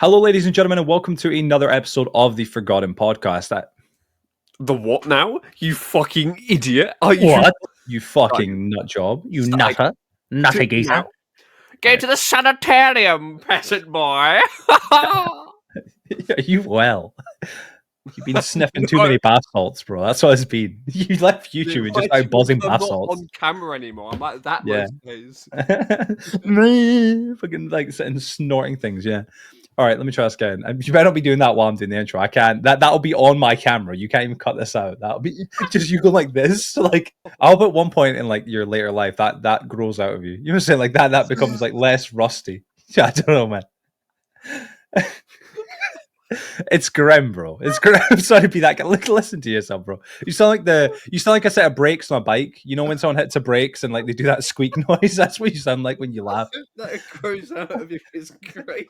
Hello, ladies and gentlemen, and welcome to another episode of the Forgotten Podcast. The what now? You fucking idiot. Are you What? You fucking nut job. You nutter. Nutty geezer. Go to the sanitarium, peasant boy. Are you well? You've been sniffing too many bath salts, bro. That's what it's been. You left YouTube and just started buzzing bath salts. I'm not on camera anymore. I'm like that most days. Fucking like sitting snorting things, yeah. All right, let me try this again. You better not be doing that while I'm doing the intro. I can't. That'll be on my camera. You can't even cut this out. That'll be just you go like this. Like I hope at one point in like your later life that grows out of you. You know what I'm saying? Like that becomes like less rusty. Yeah, I don't know, man. It's grim, bro. It's grim. I'm sorry to be that guy. Listen to yourself, bro. You sound like a set of brakes on a bike. You know when someone hits the brakes and like they do that squeak noise? That's what you sound like when you laugh. That grows out of you is great.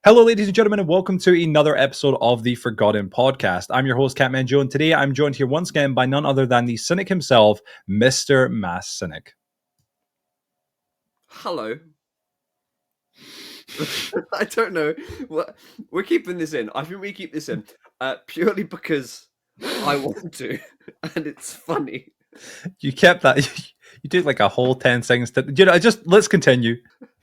Hello, ladies and gentlemen, and welcome to another episode of the Forgotten Podcast. I'm your host, Catman Joe, and today I'm joined here once again by none other than the cynic himself, Mr. Mass Cynic. Hello. I don't know. We're keeping this in. I think we keep this in purely because I want to, and it's funny. You kept that. You did like a whole 10 seconds. Let's continue.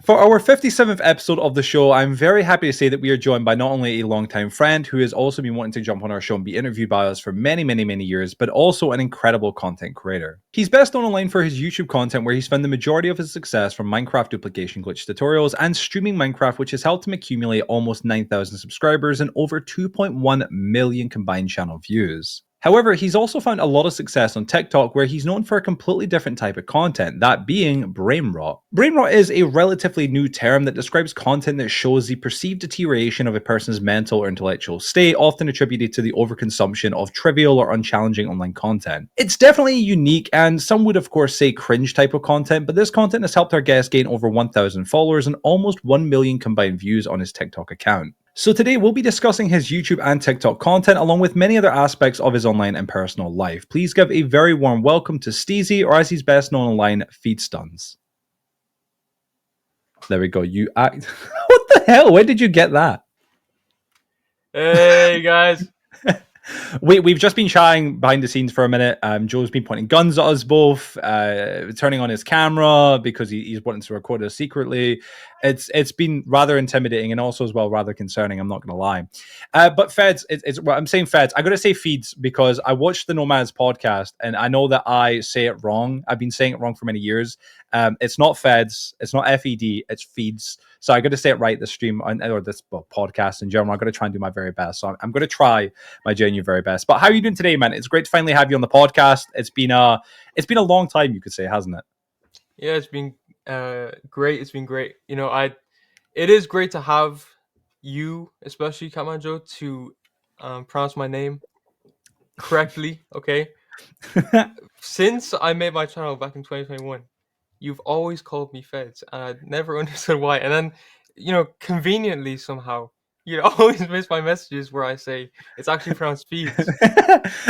For our 57th episode of the show, I'm very happy to say that we are joined by not only a longtime friend who has also been wanting to jump on our show and be interviewed by us for many, many, many years, but also an incredible content creator. He's best known online for his YouTube content where he's found the majority of his success from Minecraft duplication glitch tutorials and streaming Minecraft, which has helped him accumulate almost 9,000 subscribers and over 2.1 million combined channel views. However, he's also found a lot of success on TikTok where he's known for a completely different type of content, that being Brainrot. Brainrot is a relatively new term that describes content that shows the perceived deterioration of a person's mental or intellectual state, often attributed to the overconsumption of trivial or unchallenging online content. It's definitely unique and some would of course say cringe type of content, but this content has helped our guest gain over 1,000 followers and almost 1 million combined views on his TikTok account. So today we'll be discussing his YouTube and TikTok content along with many other aspects of his online and personal life. Please give a very warm welcome to Steezy, or as he's best known online, FeeDStunz. There we go. You act. What the hell? Where did you get that? Hey guys. We've just been chatting behind the scenes for a minute. Joe's been pointing guns at us both, turning on his camera because he's wanting to record us secretly. It's been rather intimidating and also as well rather concerning. I'm not going to lie. But Feds, I'm saying Feds. I got to say Feeds because I watched the Nomads podcast and I know that I say it wrong. I've been saying it wrong for many years. It's not Feds. It's not FED. It's Feeds. So I got to say it right this stream or this podcast in general. I'm going to try and do my very best. So I'm going to try my genuine very best. But how are you doing today, man? It's great to finally have you on the podcast. It's been a long time, you could say, hasn't it? Yeah, it's been great. It's been great. You know, it is great to have you, especially Catman Joe, to pronounce my name correctly. Okay. Since I made my channel back in 2021, you've always called me Feds, and I never understood why. And then, you know, conveniently somehow, you always miss my messages where I say it's actually pronounced Feeds.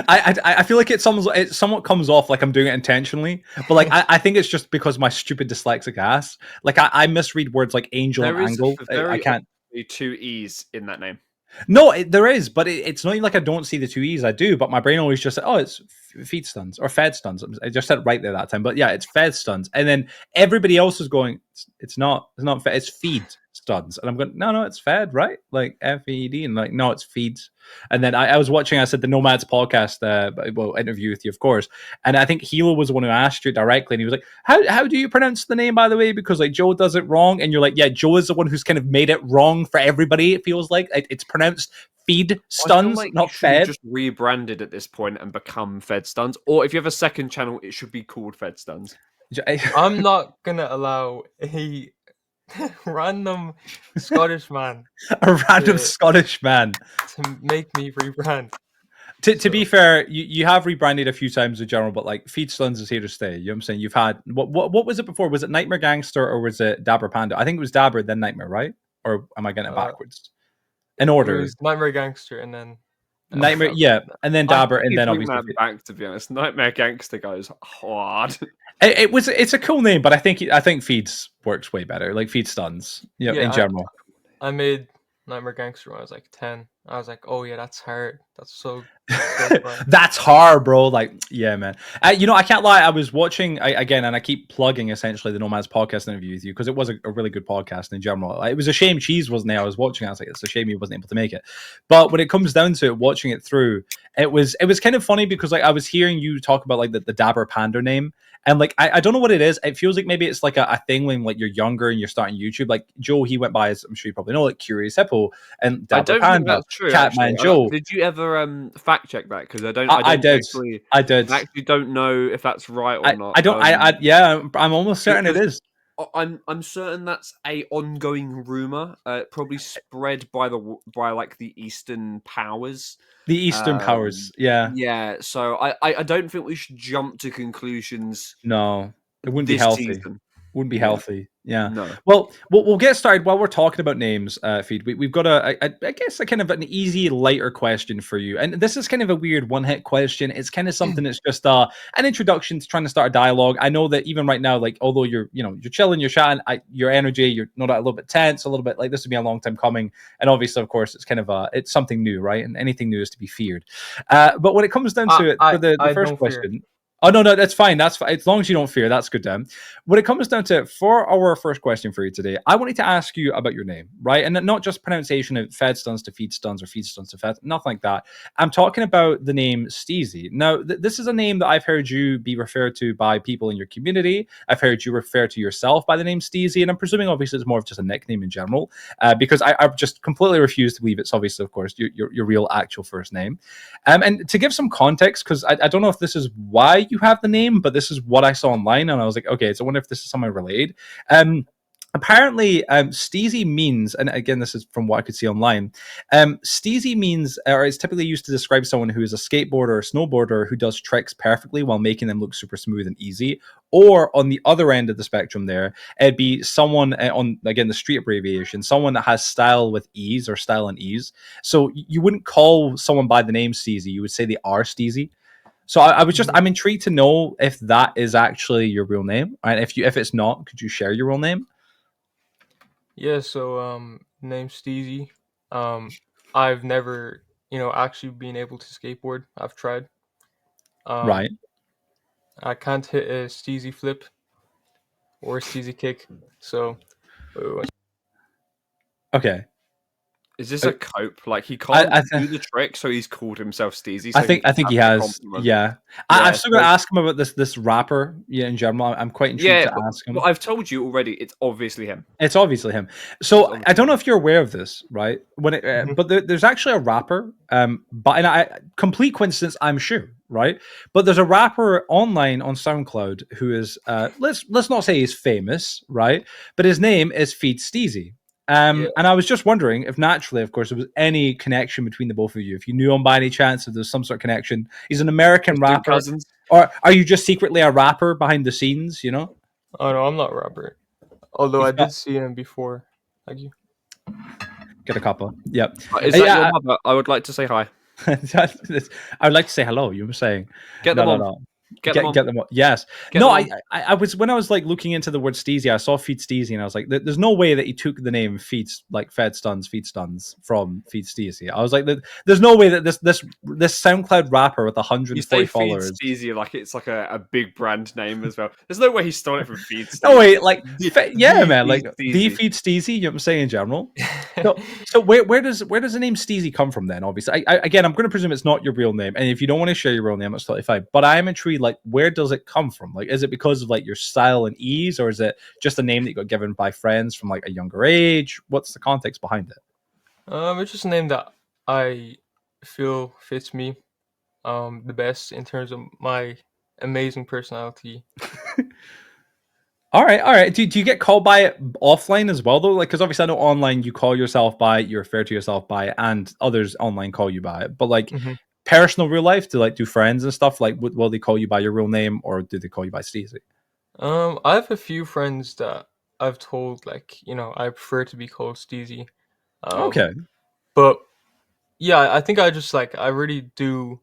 I feel like it somewhat comes off like I'm doing it intentionally, but like I think it's just because my stupid dyslexic ass. Like I misread words like angel and angle. I can't. Two E's in that name. No, there is, but it's not even like I don't see the two E's. I do, but my brain always just said, "Oh, it's FeeDStunz or FedStunz." I just said it right there that time, but yeah, it's FedStunz. And then everybody else is going, "It's not Fed, it's FeeDStunz." And I'm going, "No, it's Fed, right? Like FED." And like, "No, it's Feeds." And then I was watching. I said the Nomads podcast, interview with you, of course. And I think Hilo was the one who asked you directly, and he was like, "How do you pronounce the name, by the way? Because like Joe does it wrong." And you're like, "Yeah, Joe is the one who's kind of made it wrong for everybody." It feels like it's pronounced FeeDStunz, like not Fed. Just rebranded at this point and become FeeDStunz, or if you have a second channel, it should be called FeeDStunz. I'm not gonna allow a random Scottish man Scottish man to make me rebrand. To be fair, you have rebranded a few times in general, but like FeeDStunz is here to stay. You know what I'm saying? You've had what was it before? Was it Nightmare Gangster or was it Dabber Panda? I think it was Dabber then Nightmare, right? Or am I getting it backwards? In order, it was Nightmare Gangster and then Nightmare, yeah, and then Dabber, and then obviously back. To be honest, Nightmare Gangster goes hard. It's a cool name, but I think Feeds works way better. Like FeeDStunz, in general. I made Nightmare Gangster when I was like 10. I was like, oh yeah, that's hard. That's so fun. That's hard, bro. Like, yeah, man. I can't lie. I was watching again, and I keep plugging essentially the Nomad's podcast interview with you because it was a really good podcast in general. It was a shame Cheese wasn't there. I was watching. I was like, it's a shame he wasn't able to make it. But when it comes down to it, watching it through, it was kind of funny because like I was hearing you talk about like the Dabber Panda name. And like I don't know what it is. It feels like maybe it's like a thing when like you're younger and you're starting YouTube. Like Joe, he went by, as I'm sure you probably know, like Curious Hippo and I Dabber don't think Panda, that's true. Catman Actually, Joe. did you ever fact check that? Because I don't. I did. Actually. I did. I actually don't know if that's right or not. I don't. Yeah. I'm almost certain it Because is. I'm certain that's a ongoing rumor, probably spread by like the Eastern powers. The Eastern powers. Yeah. Yeah. So I don't think we should jump to conclusions No, it wouldn't be this healthy. season. Wouldn't be Yeah. healthy. Yeah. No. Well, we'll get started while we're talking about names. Feed. We've got I guess a kind of an easy, lighter question for you, and this is kind of a weird one-hit question. It's kind of something that's just an introduction to trying to start a dialogue. I know that even right now, like although you're chilling, you're chatting, your energy, you're not a little bit tense, a little bit like this would be a long time coming, and obviously, of course, it's kind of it's something new, right? And anything new is to be feared. But when it comes down to it, for the I first don't fear. question. Oh no, that's fine. That's fine. As long as you don't fear, that's good. Dan. When it comes down to it, for our first question for you today, I wanted to ask you about your name, right? And not just pronunciation of FeeDStunz to FeeDStunz or FeeDStunz to Fed, nothing like that. I'm talking about the name Steezy. Now, this is a name that I've heard you be referred to by people in your community. I've heard you refer to yourself by the name Steezy, and I'm presuming obviously it's more of just a nickname in general, because I've just completely refused to believe it's obviously, of course, your real actual first name. And to give some context, because I don't know if this is why you have the name, but this is what I saw online, and I was like, okay, so I wonder if this is somehow related. Apparently, steezy means, and again, this is from what I could see online, steezy means, or is typically used to describe someone who is a skateboarder or snowboarder who does tricks perfectly while making them look super smooth and easy. Or on the other end of the spectrum there, it'd be someone on, again, the street abbreviation, someone that has style with ease or style and ease. So you wouldn't call someone by the name steezy, you would say they are steezy. So I was just, I'm intrigued to know if that is actually your real name. And if it's not, could you share your real name? Yeah, so name's Steezy. I've never, actually been able to skateboard. I've tried. Right. I can't hit a Steezy flip or a Steezy kick. So Okay. Is this a cope? Like he can't do the trick, so he's called himself Steezy. So I think he has. Yeah. I've still got to ask him about this rapper. Yeah, in general, I'm quite intrigued to ask him. But I've told you already. It's obviously him. It's obviously him. So I don't know if you're aware of this, right? When it, but there's actually a rapper. But complete coincidence, I'm sure, right? But there's a rapper online on SoundCloud who is let's not say he's famous, right? But his name is FeeDStunz. And I was just wondering if naturally, of course, there was any connection between the both of you. If you knew him by any chance, if there's some sort of connection. He's an American rapper. Cousins. Or are you just secretly a rapper behind the scenes, Oh no, I'm not a rapper. Although I did see him before. Thank you. Get a couple. Yep. Is that your mother? I would like to say hi. I would like to say hello. You were saying get them on. Get them on. Yes. I was when I was like looking into the word steezy, I saw FeeDStunz, and I was like, there's no way that he took the name FeeDStunz from FeeDStunz. I was like, there's no way that this SoundCloud rapper with 140 followers. FeeDStunz, like it's like a big brand name as well. There's no way he stole it from FeeDStunz. Oh wait, like man, like the FeeDStunz. You know what I'm saying in general. So where does the name Steezy come from then? Obviously, again, I'm going to presume it's not your real name, and if you don't want to share your real name, that's totally fine. But I am intrigued. Like, where does it come from? Like, is it because of like your style and ease, or is it just a name that you got given by friends from like a younger age? What's the context behind it? It's just a name that I feel fits me the best in terms of my amazing personality. All right. Do you get called by it offline as well though? Like, because obviously I know online you call yourself by it, you refer to yourself by it, and others online call you by it. But like. Personal real life, do friends and stuff like will they call you by your real name or do they call you by Steezy? I have a few friends that I've told like I prefer to be called Steezy. Okay, but yeah, I think I just like I really do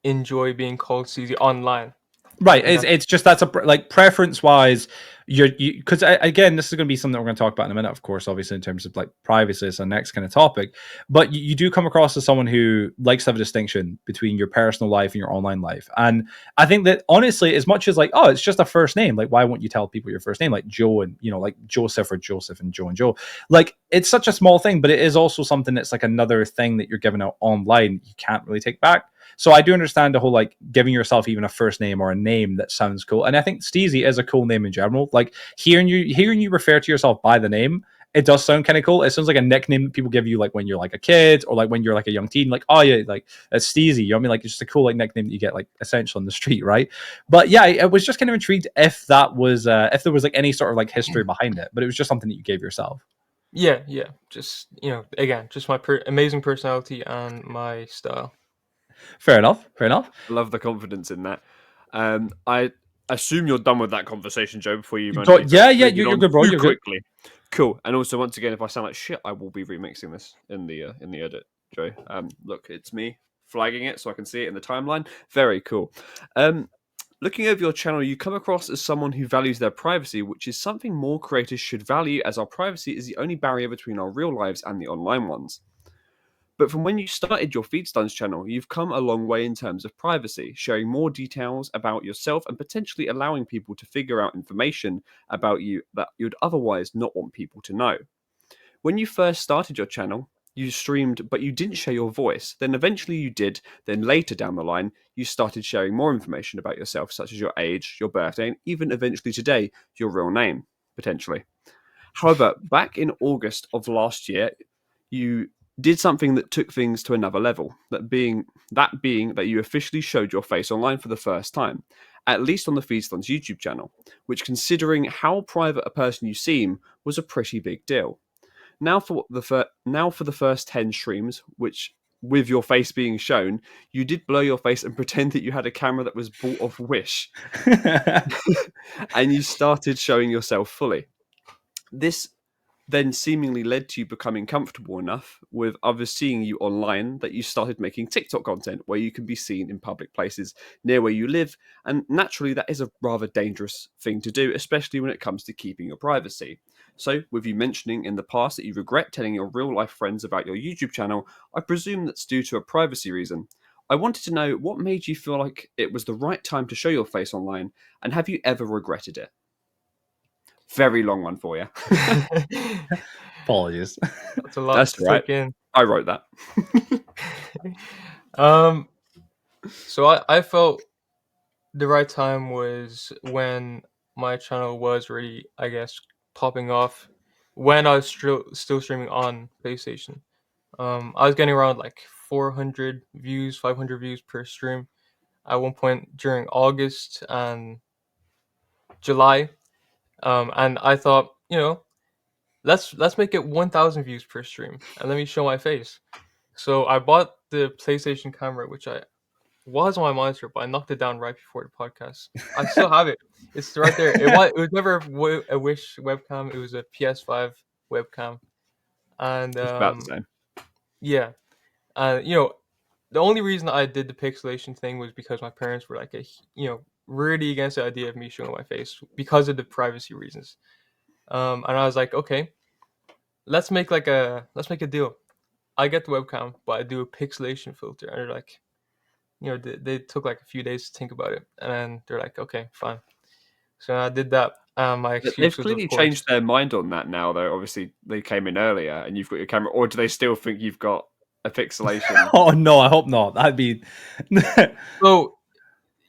enjoy being called Steezy online. Right. And It's just that's like preference wise, you because again, this is going to be something we're going to talk about in a minute, of course, obviously in terms of like privacy is the next kind of topic. But you do come across as someone who likes to have a distinction between your personal life and your online life. And I think that honestly, as much as like, oh, it's just a first name, like why won't you tell people your first name, like Joe and like Joseph or Joseph and Joe and Joe? Like it's such a small thing, but it is also something that's like another thing that you're giving out online. You can't really take back. So I do understand the whole like giving yourself even a first name or a name that sounds cool. And I think Steezy is a cool name in general. Like hearing you refer to yourself by the name, it does sound kind of cool. It sounds like a nickname that people give you like when you're like a kid or like when you're like a young teen, like, oh yeah, like it's Steezy. You know what I mean? Like it's just a cool like nickname that you get like essentially on the street, right? But yeah, I was just kind of intrigued if that was if there was like any sort of like history behind it, but it was just something that you gave yourself. yeah, just again, just my amazing personality and my style. Fair enough. Fair enough. I love the confidence in that. I assume you're done with that conversation, Joe, before you Yeah, you're good, bro. too You're good. quickly. Cool. And also, once again, if I sound like shit, I will be remixing this in the edit, Joe. Look, it's me flagging it so I can see it in the timeline. Very cool. Looking over your channel, you come across as someone who values their privacy, which is something more creators should value, as our privacy is the only barrier between our real lives and the online ones. But from when you started your FeeDStunz channel, you've come a long way in terms of privacy, sharing more details about yourself and potentially allowing people to figure out information about you that you'd otherwise not want people to know. When you first started your channel, you streamed, but you didn't share your voice. Then eventually you did. Then later down the line, you started sharing more information about yourself, such as your age, your birthday, and even eventually today, your real name, potentially. However, back in August of last year, you did something that took things to another level. That being that you officially showed your face online for the first time, at least on the FeeDStunz YouTube channel, which, considering how private a person you seem, was a pretty big deal. Now for the first 10 streams, which with your face being shown, you did blur your face and pretend that you had a camera that was bought off Wish, and you started showing yourself fully. This then seemingly led to you becoming comfortable enough with others seeing you online that you started making TikTok content where you can be seen in public places near where you live, and naturally that is a rather dangerous thing to do, especially when it comes to keeping your privacy. So, with you mentioning in the past that you regret telling your real life friends about your YouTube channel, I presume that's due to a privacy reason. I wanted to know what made you feel like it was the right time to show your face online, and have you ever regretted it? Very long one for you. Apologies. That's a lot That's to right. take in. I wrote that. So I felt the right time was when my channel was really, I guess, popping off, when I was still streaming on PlayStation. I was getting around like 400 views, 500 views per stream at one point during August and July. And I thought, let's make it 1,000 views per stream and let me show my face. So I bought the PlayStation camera, which I was on my monitor, but I knocked it down right before the podcast. I still have it. It's right there. It was never a Wish webcam. It was a PS5 webcam, and It's about the same. yeah, the only reason I did the pixelation thing was because my parents were like really against the idea of me showing my face because of the privacy reasons. And I was like, okay, let's make a deal. I get the webcam, but I do a pixelation filter, and they're like, they took like a few days to think about it, and then they're like, okay, fine. So I did that. My excuse They've was, clearly of course, changed their mind on that now, though. Obviously, they came in earlier, and you've got your camera, or do they still think you've got a pixelation? Oh no, I hope not. That'd be So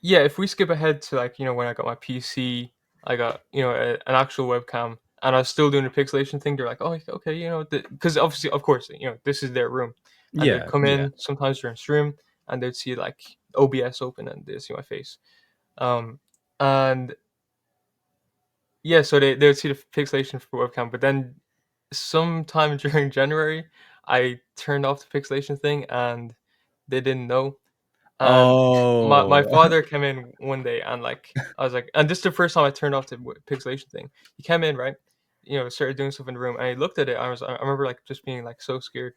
yeah, if we skip ahead to like when I got my PC, I got an actual webcam, and I was still doing the pixelation thing. They're like, oh, okay, because obviously, of course, this is their room, and they'd yeah, come yeah. in sometimes during stream, and they'd see like OBS open, and they'd see my face, and yeah, so they would see the pixelation for webcam, but then sometime during January, I turned off the pixelation thing, and they didn't know. And my Oh, father came in one day, and like I was like, and this is the first time I turned off the pixelation thing. He came in, right, started doing stuff in the room, and he looked at it. I remember like just being like so scared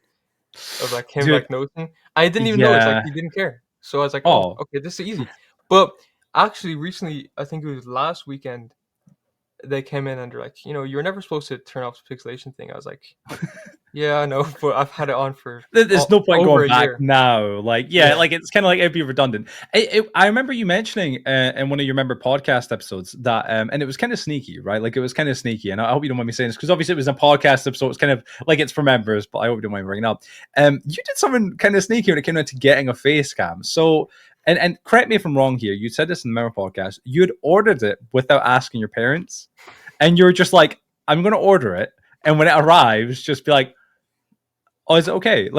of like him dude. like noticing. I didn't even notice, like Yeah. he didn't care. So I was like, oh, Oh, okay, this is easy. But Actually, recently, I think it was last weekend, they came in and they're like, you're never supposed to turn off the pixelation thing. I was like, yeah, I know, but I've had it on for There's no point over going a back year. now. Like, yeah, Yeah. like it's kind of like it'd be redundant. I remember you mentioning in one of your member podcast episodes that, and it was kind of sneaky, right? Like it was kind of sneaky, and I hope you don't mind me saying this because obviously it was a podcast episode. It's kind of like it's for members, but I hope you don't mind me bringing it up. You did something kind of sneaky when it came down to getting a face cam. So, and correct me if I'm wrong here. You said this in the member podcast. You had ordered it without asking your parents, and you were just like, "I'm going to order it," and when it arrives, just be like, oh, is it okay?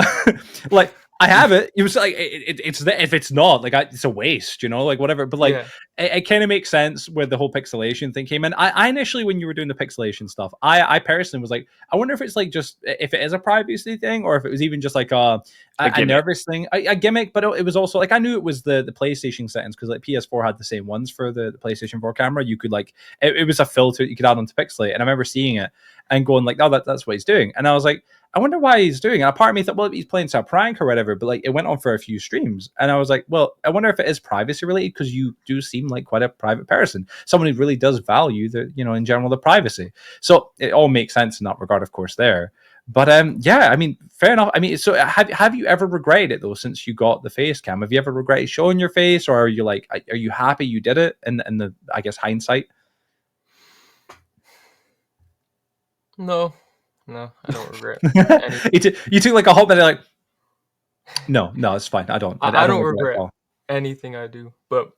Like I have it. It was like it's if it's not like it's a waste, like whatever. But like Yeah. it kind of makes sense where the whole pixelation thing came in. I initially, when you were doing the pixelation stuff, I personally was like, I wonder if it's like just if it is a privacy thing or if it was even just like a nervous thing, a gimmick. But it was also like I knew it was the PlayStation settings because like PS4 had the same ones for the PlayStation 4 camera. You could like it was a filter you could add onto pixelate, and I remember seeing it and going like, oh, that's what he's doing, and I was like, I wonder why he's doing it. And a part of me thought, well, he's playing some prank or whatever, but like it went on for a few streams. And I was like, well, I wonder if it is privacy related because you do seem like quite a private person, someone who really does value the, in general, the privacy. So it all makes sense in that regard, of course, there. But yeah, I mean, fair enough. I mean, so have you ever regretted it though since you got the face cam? Have you ever regretted showing your face, or are you like, are you happy you did it in the I guess hindsight? No, I don't regret anything. you took like a hot minute, like, no, it's fine. I don't. I don't regret regret at all. anything I do. But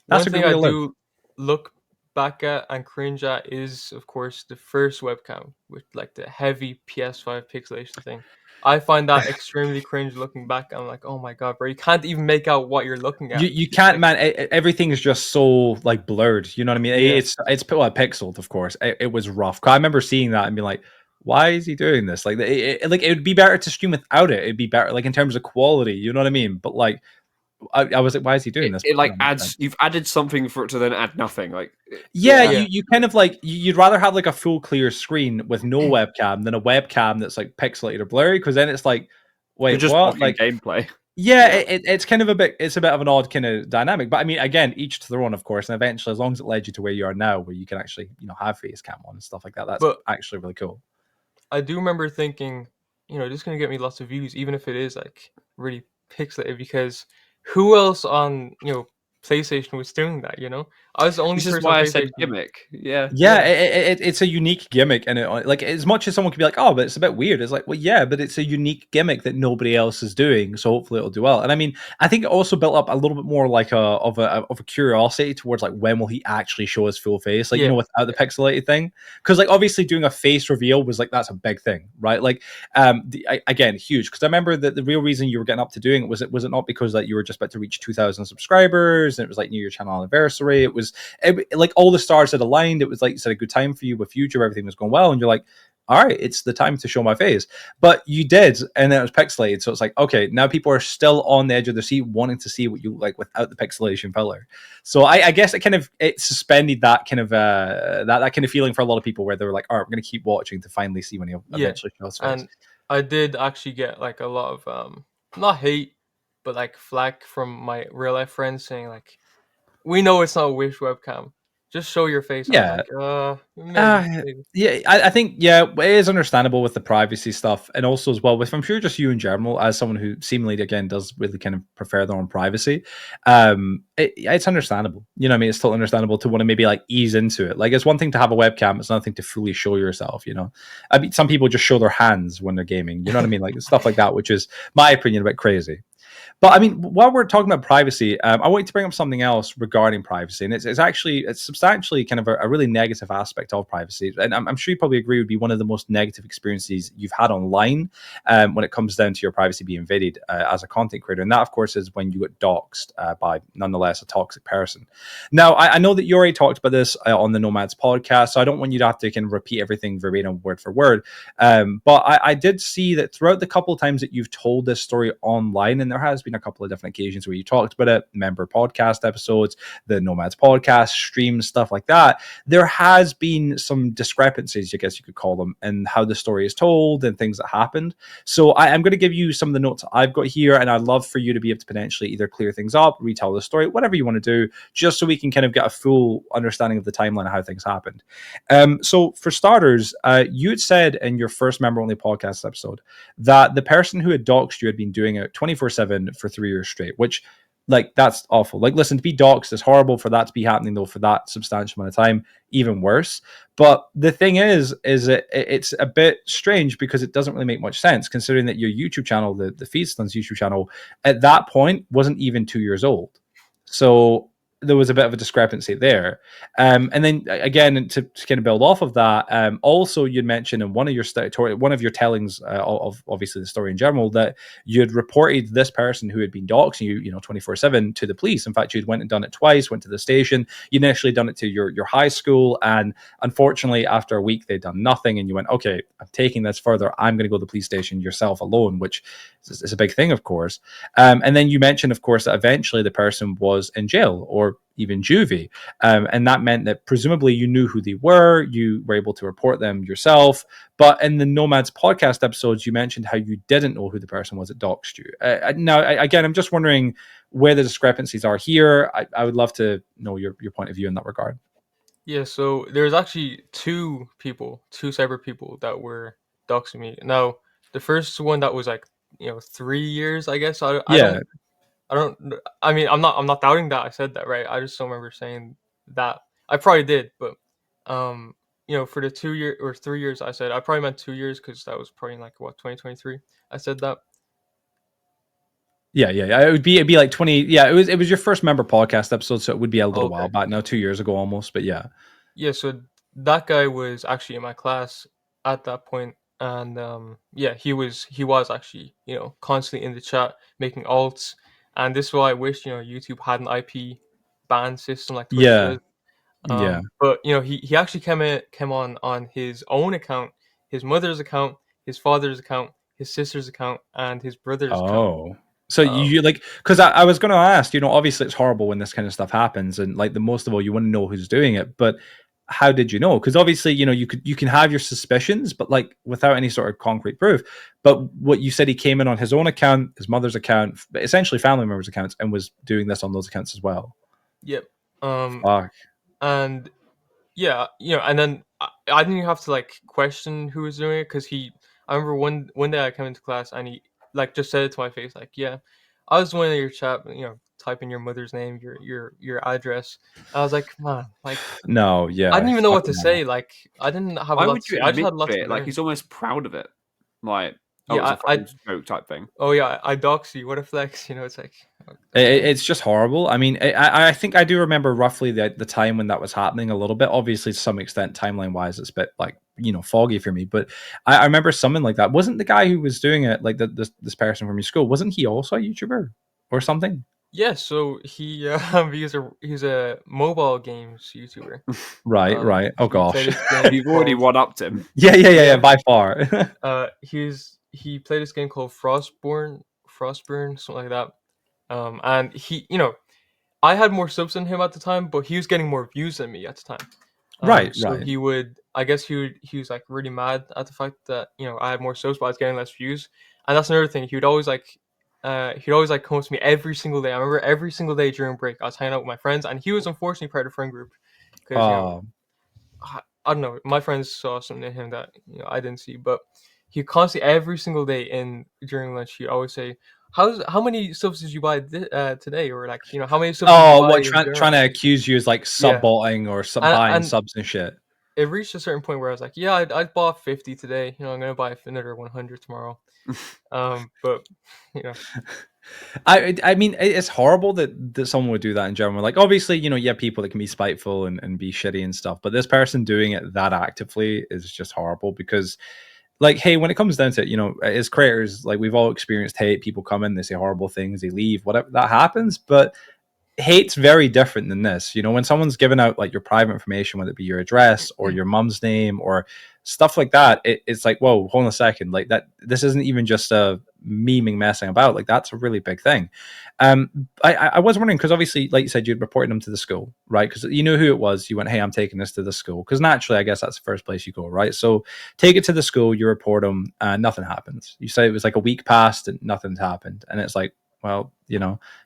That's one a good thing way I to live. do look back at and cringe at is, of course, the first webcam with like the heavy PS5 pixelation thing. I find that extremely cringe looking back. I'm like, oh my god, bro, you can't even make out what you're looking at. You can't, man. Everything is just so like blurred. You know what I mean? Yeah. It's pixeled, of course. It was rough. I remember seeing that and being like, why is he doing this? Like, it would be better to stream without it. It'd be better, like in terms of quality. You know what I mean? But like, I was like, why is he doing this? It like adds. You've added something for it to then add nothing. Like, yeah. You kind of like you'd rather have like a full clear screen with no webcam than a webcam that's like pixelated or blurry, because then it's like, wait, you're just what? Like gameplay. Yeah, it's kind of a bit of an odd kind of dynamic. But I mean, again, each to their own, of course. And eventually, as long as it led you to where you are now, where you can actually, have face cam on and stuff like that, that's actually really cool. I do remember thinking, this is gonna get me lots of views, even if it is like really pixelated, because who else on PlayStation was doing that? I was the only This person. is why on I said PlayStation. gimmick. Yeah. It's a unique gimmick, and it, like as much as someone could be like, oh, but it's a bit weird. It's like, well, yeah, but it's a unique gimmick that nobody else is doing, so hopefully it'll do well. And I mean, I think it also built up a little bit more like of a curiosity towards like when will he actually show his full face, like without the pixelated thing, because like obviously doing a face reveal was like that's a big thing, right? Like, again, huge. Because I remember that the real reason you were getting up to doing it was it not because that you were just about to reach 2,000 subscribers and it was like New Year channel anniversary. It was like all the stars had aligned. It was like you said, a good time for you with YouTube. Everything was going well, and you're like, all right, it's the time to show my face. But you did, and then it was pixelated. So it's like, okay, now people are still on the edge of their seat wanting to see what you look like without the pixelation filler. So I guess it suspended that kind of that kind of feeling for a lot of people where they were like, all right, we're going to keep watching to finally see when he eventually shows his face. And I did actually get like a lot of not hate, but like flack from my real life friends saying like, we know it's not a Wish webcam. Just show your face. Yeah. Maybe. Yeah, I think, it is understandable with the privacy stuff. And also as well, with, I'm sure just you in general, as someone who seemingly, again, does really kind of prefer their own privacy, it's understandable. You know what I mean? It's totally understandable to want to maybe like ease into it. Like, it's one thing to have a webcam. It's another thing to fully show yourself, I mean, some people just show their hands when they're gaming. You know what I mean? Like stuff like that, which is, my opinion, a bit crazy. But I mean, while we're talking about privacy, I wanted to bring up something else regarding privacy, and it's substantially kind of a really negative aspect of privacy, and I'm sure you probably agree would be one of the most negative experiences you've had online when it comes down to your privacy being invaded as a content creator, and that, of course, is when you get doxxed by nonetheless a toxic person. Now, I know that you already talked about this on the Nomads podcast, so I don't want you to have to kind of repeat everything verbatim, word for word, but I did see that throughout the couple of times that you've told this story online, and there has been a couple of different occasions where you talked about it, member podcast episodes, the Nomads podcast, streams, stuff like that. There has been some discrepancies, I guess you could call them, in how the story is told and things that happened. So I'm going to give you some of the notes I've got here, and I'd love for you to be able to potentially either clear things up, retell the story, whatever you want to do, just so we can kind of get a full understanding of the timeline of how things happened. So for starters, you had said in your first member-only podcast episode that the person who had doxed you had been doing it 24/7 for 3 years straight, which, like, that's awful. Like, listen, to be doxed is horrible. For that to be happening, though, for that substantial amount of time, even worse. But the thing is it's a bit strange because it doesn't really make much sense, considering that your YouTube channel, the FeeDStunz YouTube channel, at that point wasn't even 2 years old. So there was a bit of a discrepancy there. And then again, to kind of build off of that, also you'd mentioned in one of your tellings of obviously the story in general, that you'd reported this person who had been doxing you, 24/7 to the police. In fact, you'd went and done it twice, went to the station. You'd initially done it to your high school, and unfortunately after a week they'd done nothing, and you went, okay, I'm taking this further. I'm going to go to the police station yourself alone, which is a big thing, of course. And then you mentioned, of course, that eventually the person was in jail or even juvie. And that meant that presumably you knew who they were, you were able to report them yourself. But in the Nomads podcast episodes, you mentioned how you didn't know who the person was that doxed you. Now, again, I'm just wondering where the discrepancies are here. I would love to know your point of view in that regard. Yeah, so there's actually two separate people that were doxing me. Now, the first one that was like, 3 years, I guess. I mean, I'm not doubting that I said that, right? I just don't remember saying that. I probably did, but for the 2 year or 3 years, I said I probably meant 2 years because that was probably in like 2023. I said that. Yeah. It'd be like 20. Yeah, it was your first member podcast episode, so it would be a little while back now, 2 years ago almost. But yeah. Yeah, so that guy was actually in my class at that point, and he was actually constantly in the chat making alts, and this is why I wish YouTube had an IP ban system like Twitch does. Yeah. But he actually came on his own account, his mother's account, his father's account, his sister's account, and his brother's account. So you like, because I was going to ask, obviously it's horrible when this kind of stuff happens, and like the most of all, you want to know who's doing it, but how did you know? Because obviously, you can have your suspicions, but like without any sort of concrete proof. But what you said, he came in on his own account, his mother's account, essentially family members' accounts, and was doing this on those accounts as well. Yep. Fuck. And yeah, and then I didn't even have to like question who was doing it because I remember one day I came into class and he like just said it to my face, like, yeah, I was one of your chat, type in your mother's name, your address. I was like, man, like, no, yeah, I didn't even know what to say. Like, I didn't have. Why a lot would to you say. I just admit had lots to to it? Like, learn. he's almost proud of it. Like, yeah, it's a joke type thing. Oh yeah, I dox you. What a flex, It's like it's just horrible. I mean, I think I do remember roughly the time when that was happening a little bit. Obviously, to some extent, timeline wise, it's a bit like foggy for me. But I remember something like that. Wasn't the guy who was doing it like this person from your school? Wasn't he also a YouTuber or something? Yeah, so he's a mobile games YouTuber. Right. Oh gosh, you've already one upped him. Yeah, by far. He played this game called Frostburn, something like that. And he, I had more subs than him at the time, but he was getting more views than me at the time. Right. He would, I guess he was like really mad at the fact that I had more subs, but I was getting less views. And that's another thing. He'd always come to me every single day. I remember every single day during break, I was hanging out with my friends, and he was unfortunately part of the friend group because I don't know, my friends saw something in him that I didn't see. But he constantly every single day during lunch, he'd always say, "How many subs did you buy today?" Or like how many subs? Trying to accuse you as like sub-botting or buying subs and shit. It reached a certain point where I was like, "Yeah, I bought 50 today. I'm gonna buy another 100 tomorrow." But I mean, it's horrible that someone would do that in general. Like, obviously, you have people that can be spiteful and be shitty and stuff, but this person doing it that actively is just horrible because, like, hey, when it comes down to it, as creators, like, we've all experienced hate. People come in, they say horrible things, they leave, whatever, that happens. But hate's very different than this. When someone's giving out like your private information, whether it be your address or your mom's name or stuff like that, it's like, whoa, hold on a second, like that. This isn't even just a memeing, messing about. Like that's a really big thing. I was wondering because obviously, like you said, you'd reported them to the school, right? Because you knew who it was. You went, hey, I'm taking this to the school. Because naturally, I guess that's the first place you go, right? So take it to the school, you report them, and nothing happens. You say it was like a week passed and nothing's happened, and it's like, well,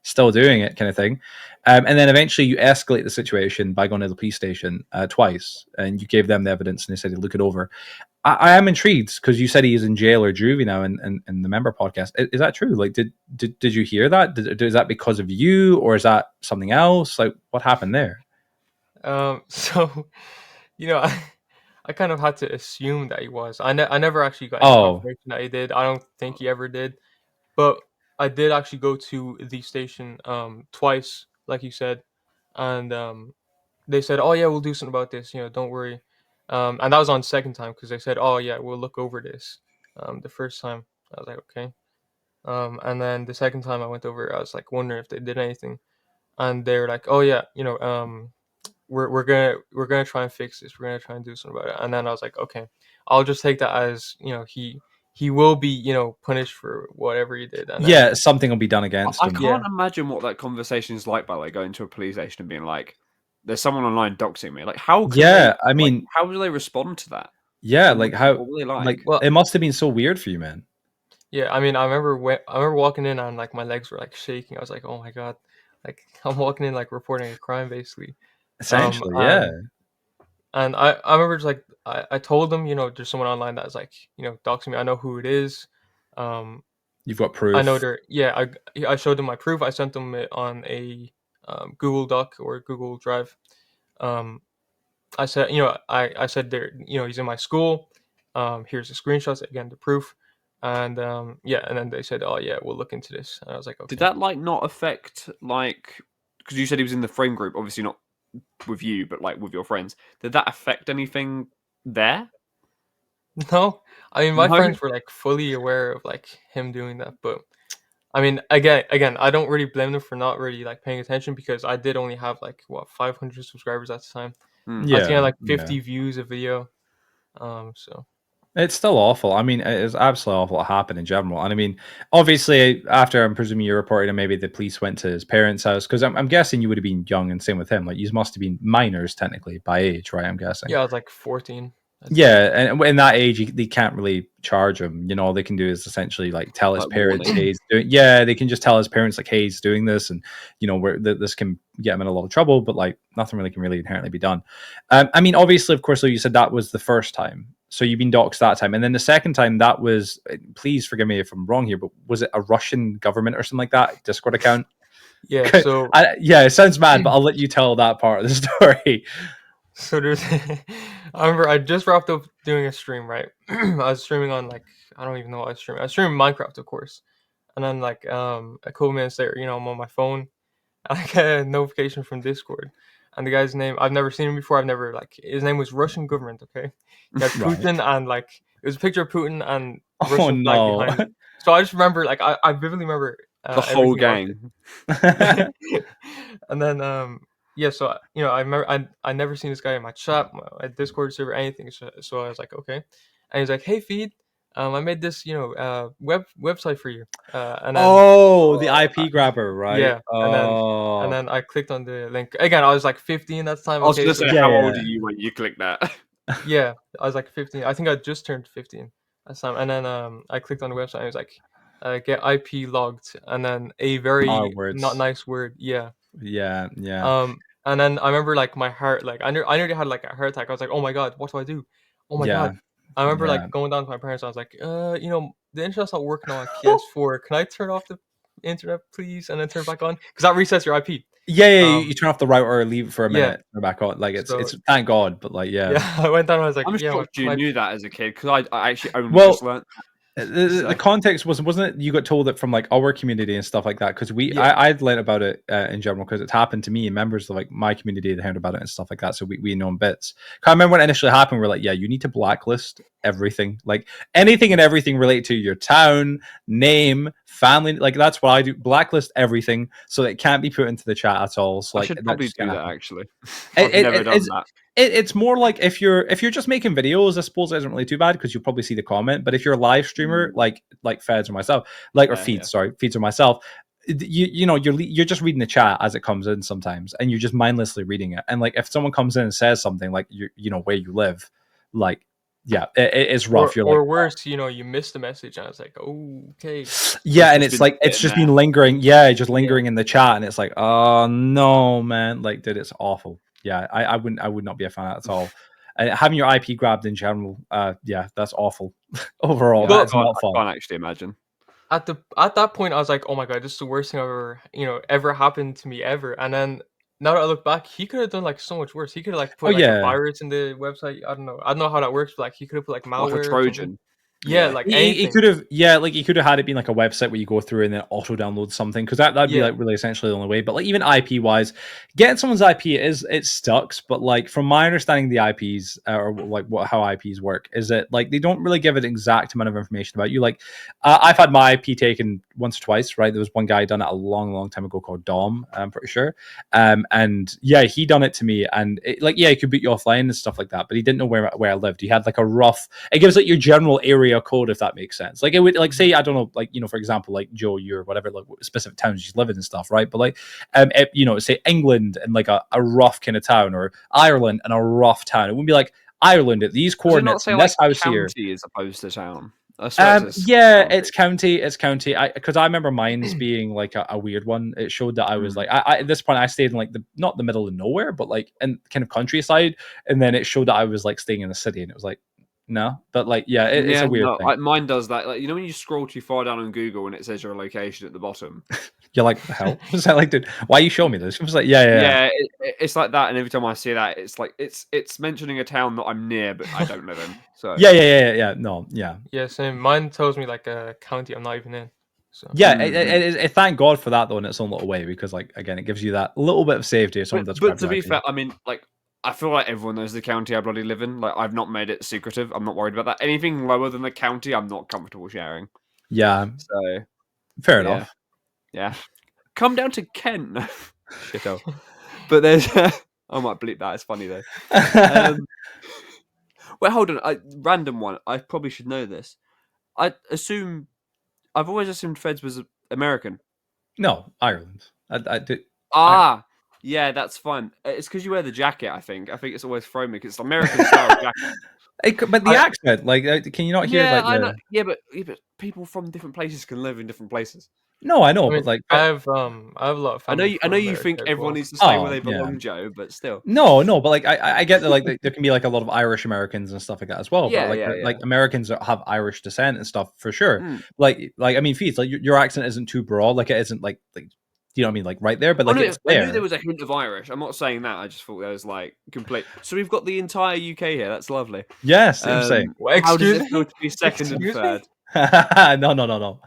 still doing it kind of thing. And then eventually you escalate the situation by going to the police station twice, and you gave them the evidence, and they said, look it over. I am intrigued because you said he is in jail or juvie now in the member podcast. Is that true? Like, did you hear that? Is that because of you, or is that something else? Like, what happened there? So, I kind of had to assume that he was. I never actually got any confirmation that he did. I don't think he ever did. But I did actually go to the station twice, like you said, and they said, "Oh yeah, we'll do something about this. Don't worry." And that was on second time because they said, "Oh yeah, we'll look over this." The first time I was like, "Okay," and then the second time I went over, I was like wondering if they did anything, and they were like, "Oh yeah, we're gonna try and fix this. We're gonna try and do something about it." And then I was like, "Okay, I'll just take that as he will be punished for whatever he did." And then, something will be done against him. I can't imagine what that conversation is like, by the way, going to a police station and being like, there's someone online doxing me. Like, how can they, how do they respond to that? Yeah, like how what were they like? Like, well, it must have been so weird for you, man. Yeah, I mean, I remember walking in and like my legs were like shaking. I was like, "Oh my god!" Like I'm walking in like reporting a crime, basically. Essentially, yeah. And I remember just like I told them, there's someone online that's like, doxing me. I know who it is. You've got proof. I know they're I showed them my proof. I sent them it on a Google Doc or Google Drive. I said, I said there, he's in my school. Here's the screenshots again, the proof. And and then they said, "Oh yeah, we'll look into this." And I was like, "Okay." Did that like not affect because you said he was in the frame group, obviously not with you, but like with your friends? Did that affect anything there? No, I mean my friends were like fully aware of like him doing that, but I mean again, I don't really blame them for not really like paying attention because I did only have like 500 subscribers at the time. I think I had like 50 views a video. So it's still awful. I mean, it is absolutely awful what happened in general. And I mean, obviously, after I'm presuming you reported, and maybe the police went to his parents' house because I'm guessing you would have been young, and same with him. Like, you must have been minors technically by age, right? I'm guessing. Yeah, I was like 14. Yeah, and in that age, they can't really charge him. All they can do is essentially like tell his parents, "Hey, he's doing." Yeah, they can just tell his parents like, "Hey, he's doing this," and where this can get him in a lot of trouble. But like, nothing really can inherently be done. I mean, obviously, of course, so you said that was the first time. So you've been doxxed that time, and then the second time that was. Please forgive me if I'm wrong here, but was it a Russian government or something like that Discord account? Yeah. So it sounds mad, but I'll let you tell that part of the story. So there's, I remember I just wrapped up doing a stream, right? I was streaming on like, I don't even know what I was streaming. I was streaming Minecraft, of course. And then like a couple minutes later, I'm on my phone and I get a notification from Discord. And the guy's name, I've never seen him before. His name was Russian government, okay? He had Putin and like, it was a picture of Putin and Russian flag behind it. So I just remember, like, I vividly remember the whole gang. And then, so I remember I never seen this guy in my chat, my Discord server, anything. So I was like, okay, and he's like, "Hey, Feed, I made this website for you." And then, the IP grabber, right? Yeah, and then I clicked on the link again. I was like 15 at the time. I was gonna say, how old are you when you clicked that? Yeah, I was like 15. I think I just turned 15 at the time. And then I clicked on the website and it was like, get IP logged, and then a very not nice word. Yeah. And then I remember like my heart, like I nearly had like a heart attack. I was like, "Oh my god, what do I do? Oh my god." I remember like going down to my parents. I was like, the internet's not working on PS4. Can I turn off the internet, please, and then turn it back on? Because that resets your IP. You turn off the router or leave it for a minute, turn back on. Like it's thank God, but like I went down and I was like, I'm shocked you knew that as a kid because I actually only just learned. The context wasn't it you got told it from like our community and stuff like that because I'd learned about it in general because it's happened to me and members of like my community had heard about it and stuff like that, so we know in bits. I remember when it initially happened, we're like, you need to blacklist everything, like anything and everything related to your town, name, family. Like that's what I do. Blacklist everything so it can't be put into the chat at all. So I like should that probably just do can't that happen. actually. I've never done that. It's more like if you're just making videos, I suppose it isn't really too bad because you'll probably see the comment. But if you're a live streamer, like Feds or myself, or Feeds, sorry, Feeds or myself, you know you're just reading the chat as it comes in sometimes, and you're just mindlessly reading it. And like if someone comes in and says something like you know where you live, like yeah, it's rough. You're like, or worse, you know, you missed the message, and it's like, oh, okay. yeah, and it's like it's just been lingering, just lingering in the chat, and it's like, oh no, man, like, dude, it's awful. Yeah, I would not be a fan of that at all. Having your IP grabbed in general, yeah, that's awful. Overall, Yeah, that's not fun. I can't actually imagine. At that point, I was like, oh my god, this is the worst thing ever happened to me ever. And then now that I look back, he could have done like so much worse. He could have like put like a virus in the website. I don't know how that works, but like he could have put like malware, like a Trojan. Yeah, like anything. He could have, like he could have had it been like a website where you go through and then auto download something, because that'd be like really essentially the only way. But like even IP wise, getting someone's IP it sucks. But like from my understanding, the IPs or like how IPs work is that like they don't really give an exact amount of information about you. Like I've had my IP taken once or twice. Right, there was one guy done it a long time ago called Dom. I'm pretty sure. And yeah, he done it to me, and he could beat you offline and stuff like that. But he didn't know where I lived. He had like a rough. It gives like your general area code, if that makes sense. Like it would like say, I don't know, like, you know, for example, like Joe, you're whatever, like specific towns you live in and stuff, right? But like you know, say England and like a rough kind of town, or Ireland and a rough town. It wouldn't be like Ireland at these coordinates in this house here. County as opposed to town. It's county. Because I remember mine's being like a weird one. It showed that I was like, I at this point I stayed in like not the middle of nowhere, but like in kind of countryside, and then it showed that I was like staying in the city, and it was like, no, but like, it's a weird thing. Like mine does that. Like, you know, when you scroll too far down on Google and it says your location at the bottom, you're like, the hell? Is that like, dude? Why are you showing me this? It was like, it's like that. And every time I see that, it's like it's mentioning a town that I'm near, but I don't live in. So yeah, same. Mine tells me like a county I'm not even in. So thank God for that though in its own little way, because like again, it gives you that little bit of safety. But to be fair, I mean, like, I feel like everyone knows the county I bloody live in. Like, I've not made it secretive. I'm not worried about that. Anything lower than the county, I'm not comfortable sharing. Yeah. So fair enough. Yeah. Come down to Kent. Shit up. But there's I might bleep that. It's funny though. Well, hold on. Random one. I probably should know this. I've always assumed Feds was American. No, Ireland. I did. Yeah, that's fun. It's because you wear the jacket, I think. I think it's always thrown me because it's American style jacket. But the accent, like, can you not hear? Yeah, like, I know. Yeah, but people from different places can live in different places. No, I know, but like, I have a lot of family. I know you think everyone needs to stay where they belong, Joe, but still. No, but like, I get that, like, there can be like a lot of Irish Americans and stuff like that as well. Yeah, but like Americans that have Irish descent and stuff for sure. Like I mean, Feeds, like your accent isn't too broad. Like it isn't like you know what I mean, like right there, but like it's there. I knew there was a hint of Irish. I'm not saying that. I just thought there was like complete. So we've got the entire UK here. That's lovely. Yes, I'm saying. How does it feel to be second and third? No.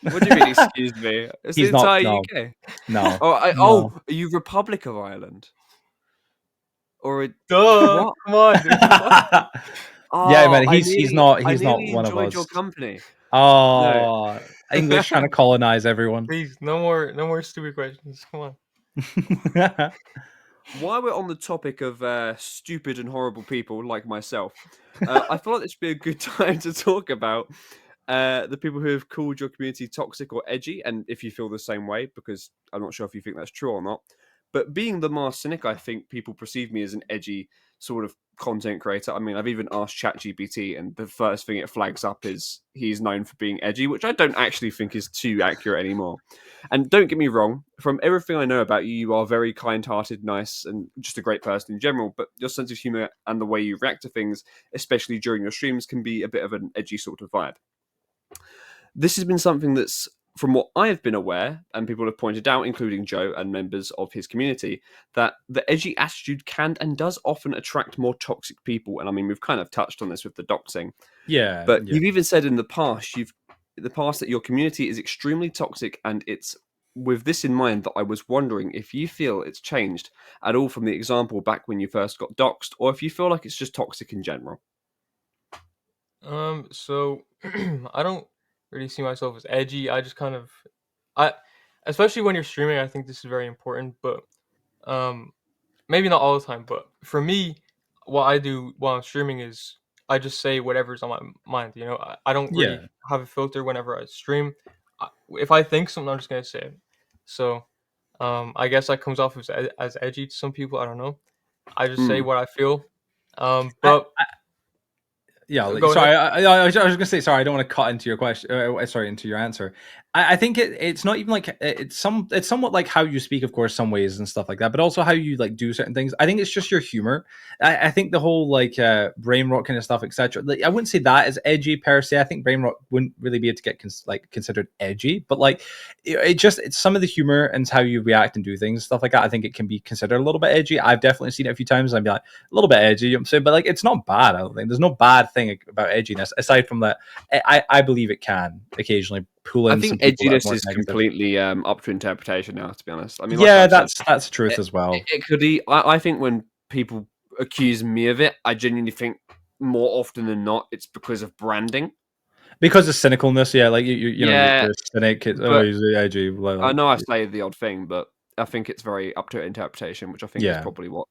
What do you mean? Excuse me. It's the entire UK. No. Are you Republic of Ireland? Or duh? What? Come on, dude. Yeah, man. He's not one of us. Your company. Oh, no. English trying to colonize everyone. Please, no more stupid questions. Come on. While we're on the topic of stupid and horrible people like myself, I feel like this would be a good time to talk about the people who have called your community toxic or edgy, and if you feel the same way, because I'm not sure if you think that's true or not. But being the Mars Cynic, I think people perceive me as an edgy sort of content creator. I mean, I've even asked ChatGPT, and the first thing it flags up is he's known for being edgy, which I don't actually think is too accurate anymore. And don't get me wrong, from everything I know about you, you are very kind-hearted, nice, and just a great person in general, but your sense of humor and the way you react to things, especially during your streams, can be a bit of an edgy sort of vibe. This has been something that's, from what I've been aware, and people have pointed out, including Joe and members of his community, that the edgy attitude can and does often attract more toxic people. And I mean, we've kind of touched on this with the doxing. Yeah. But you've even said in the past, that your community is extremely toxic, and it's with this in mind that I was wondering if you feel it's changed at all from the example back when you first got doxed, or if you feel like it's just toxic in general. So I don't really see myself as edgy. I just kind of, I, especially when you're streaming, I think this is very important. But um, maybe not all the time. But for me, what I do while I'm streaming is I just say whatever's on my mind. You know, I don't really Yeah. have a filter whenever I stream. If I think something, I'm just gonna say it. So I guess that comes off as edgy to some people. I don't know. I just say Mm. what I feel. I, But Yeah, go ahead. sorry. I was going to say sorry. I don't want to cut into your question. Sorry, into your answer. I think it's not even like it's somewhat like how you speak, of course, some ways and stuff like that, but also how you like do certain things. I think it's just your humor. I think the whole like brain rot kind of stuff, etc. Like, I wouldn't say that is edgy per se. I think brain rot wouldn't really be able to get considered edgy, but like it's some of the humor and how you react and do things and stuff like that. I think it can be considered a little bit edgy. I've definitely seen it a few times. I'd be like a little bit edgy, you know what I'm saying, but like it's not bad. I don't think there's no bad thing about edginess aside from that. I believe it can occasionally pull I in some think people that are edginess more is negative. completely up to interpretation now. To be honest, I mean, like Yeah, I've said, that's the truth it, as well. it could be. I think when people accuse me of it, I genuinely think more often than not it's because of branding. Because of cynicalness, yeah, like you know, Yeah, you're a cynic. It's, oh, but he's edgy. I know I say the odd thing, but I think it's very up to interpretation, which I think is Yeah, probably what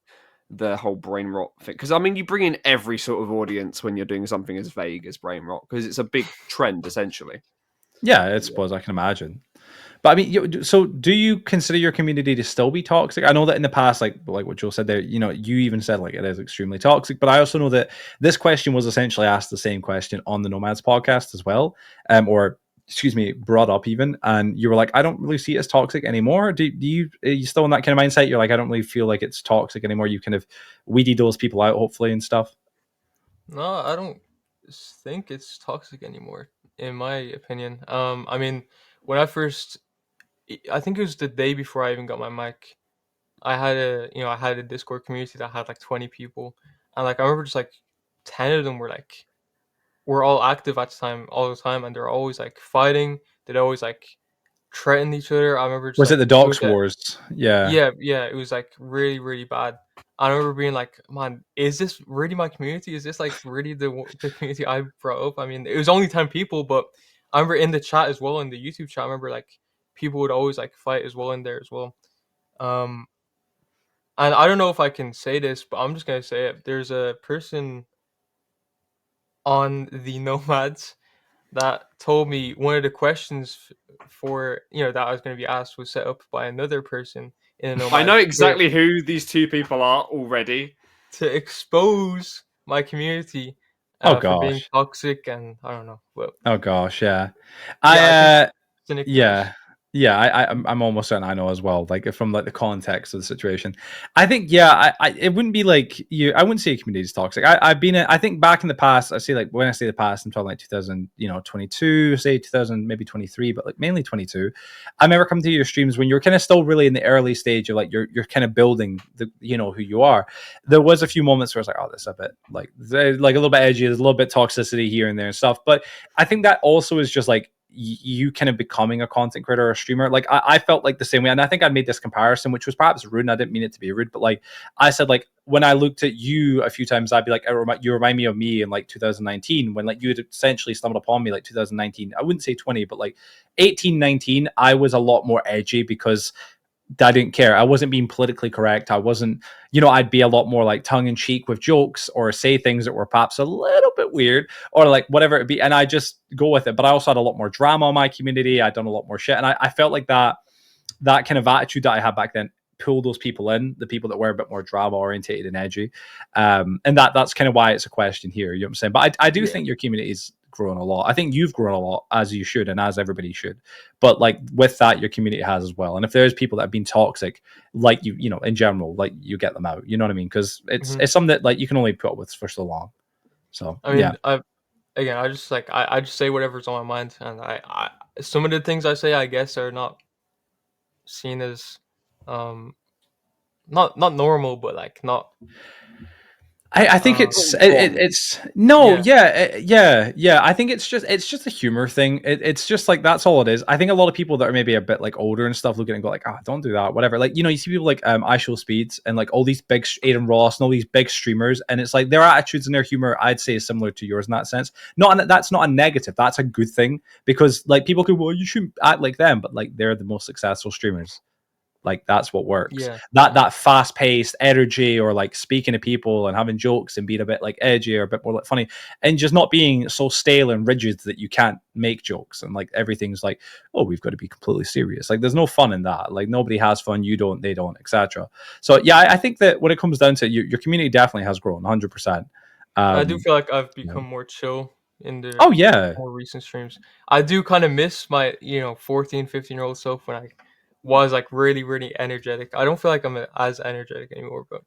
the whole brain rot thing. Because I mean, you bring in every sort of audience when you're doing something as vague as brain rot, because it's a big trend essentially. yeah, I suppose I can imagine. But I mean, so do you consider your community to still be toxic? I know that in the past, like what Joe said there, you know, you even said like it is extremely toxic. But I also know that this question was essentially asked the same question on the Nomads podcast as well, or excuse me, brought up even, and you were like, I don't really see it as toxic anymore. Do you are you still in that kind of mindset? You're like, I don't really feel like it's toxic anymore. You kind of weeded those people out, hopefully, and stuff. No, I don't think it's toxic anymore, in my opinion. I mean, when I think it was the day before I even got my mic. I had a Discord community that had like 20 people, and like I remember just like 10 of them were all active at the time, all the time, and they're always like fighting. They'd always like threaten each other. I remember just Was it like the it was Docs Wars? Yeah. yeah, it was like really, really bad. I remember being like, man, is this really my community? Is this like really the community I brought up? I mean, it was only 10 people, but I remember in the chat as well, in the YouTube chat, I remember like people would always like fight as well in there as well. Um, and I don't know if I can say this, but I'm just gonna say it. There's a person on the Nomads that told me one of the questions for that I was going to be asked was set up by another person in the I know Nomads exactly who these two people are already. to expose my community Oh for being gosh. toxic, and I don't know, but Oh gosh. Yeah. yeah, I think I cynic knows. Yeah, yeah, I'm almost certain I know as well. Like from like the context of the situation, I think yeah, it wouldn't be like you. I wouldn't say a community is toxic. I've been. I think back in the past, I say like when I say the past, I'm talking like 2000, 22, say 2000, maybe 23, but like mainly 22. I remember coming to your streams when you're kind of still really in the early stage of like you're kind of building the who you are. There was a few moments where I was like, oh, this is a bit like a little bit edgy. There's a little bit toxicity here and there and stuff. But I think that also is just like you kind of becoming a content creator or a streamer. Like I felt like the same way, and I think I made this comparison, which was perhaps rude. And I didn't mean it to be rude, but like I said, like when I looked at you a few times, I'd be like, you remind me of me in like 2019 when like you had essentially stumbled upon me like 2019. I wouldn't say 20, but like 18, 19. I was a lot more edgy because I didn't care. I wasn't being politically correct. I wasn't, I'd be a lot more like tongue in cheek with jokes or say things that were perhaps a little bit weird or like whatever it be. And I just go with it. But I also had a lot more drama in my community. I'd done a lot more shit. And I felt like that kind of attitude that I had back then pulled those people in, the people that were a bit more drama orientated and edgy. And that's kind of why it's a question here. You know what I'm saying? But I do think your community's grown a lot. I think you've grown a lot, as you should and as everybody should. But like with that, your community has as well. And if there's people that have been toxic, like in general, like you get them out. You know what I mean? Because it's something that like you can only put up with for so long. So I mean, I just like I just say whatever's on my mind, and I some of the things I say, I guess, are not seen as not normal, but like not I think it's Wrong. it's no, Yeah. yeah. I think it's just a humor thing. It's just like that's all it is. I think a lot of people that are maybe a bit like older and stuff look at it and go like, ah, don't do that, whatever. Like you see people like I Show Speeds and like all these big Aiden Ross and all these big streamers, and it's like their attitudes and their humor, I'd say, is similar to yours in that sense. That's not a negative. That's a good thing because like people go, well, you shouldn't act like them, but like they're the most successful streamers. Like that's what works. Yeah. That fast paced energy, or like speaking to people and having jokes and being a bit like edgy or a bit more like funny, and just not being so stale and rigid that you can't make jokes and like everything's like, oh, we've got to be completely serious. Like there's no fun in that. Like nobody has fun. You don't. They don't. Etc. So yeah, I think that when it comes down to it, your community definitely has grown 100%. I do feel like I've become more chill in the Oh yeah, more recent streams. I do kind of miss my 14, 15-year-old self when I was like really, really energetic. I don't feel like I'm as energetic anymore, but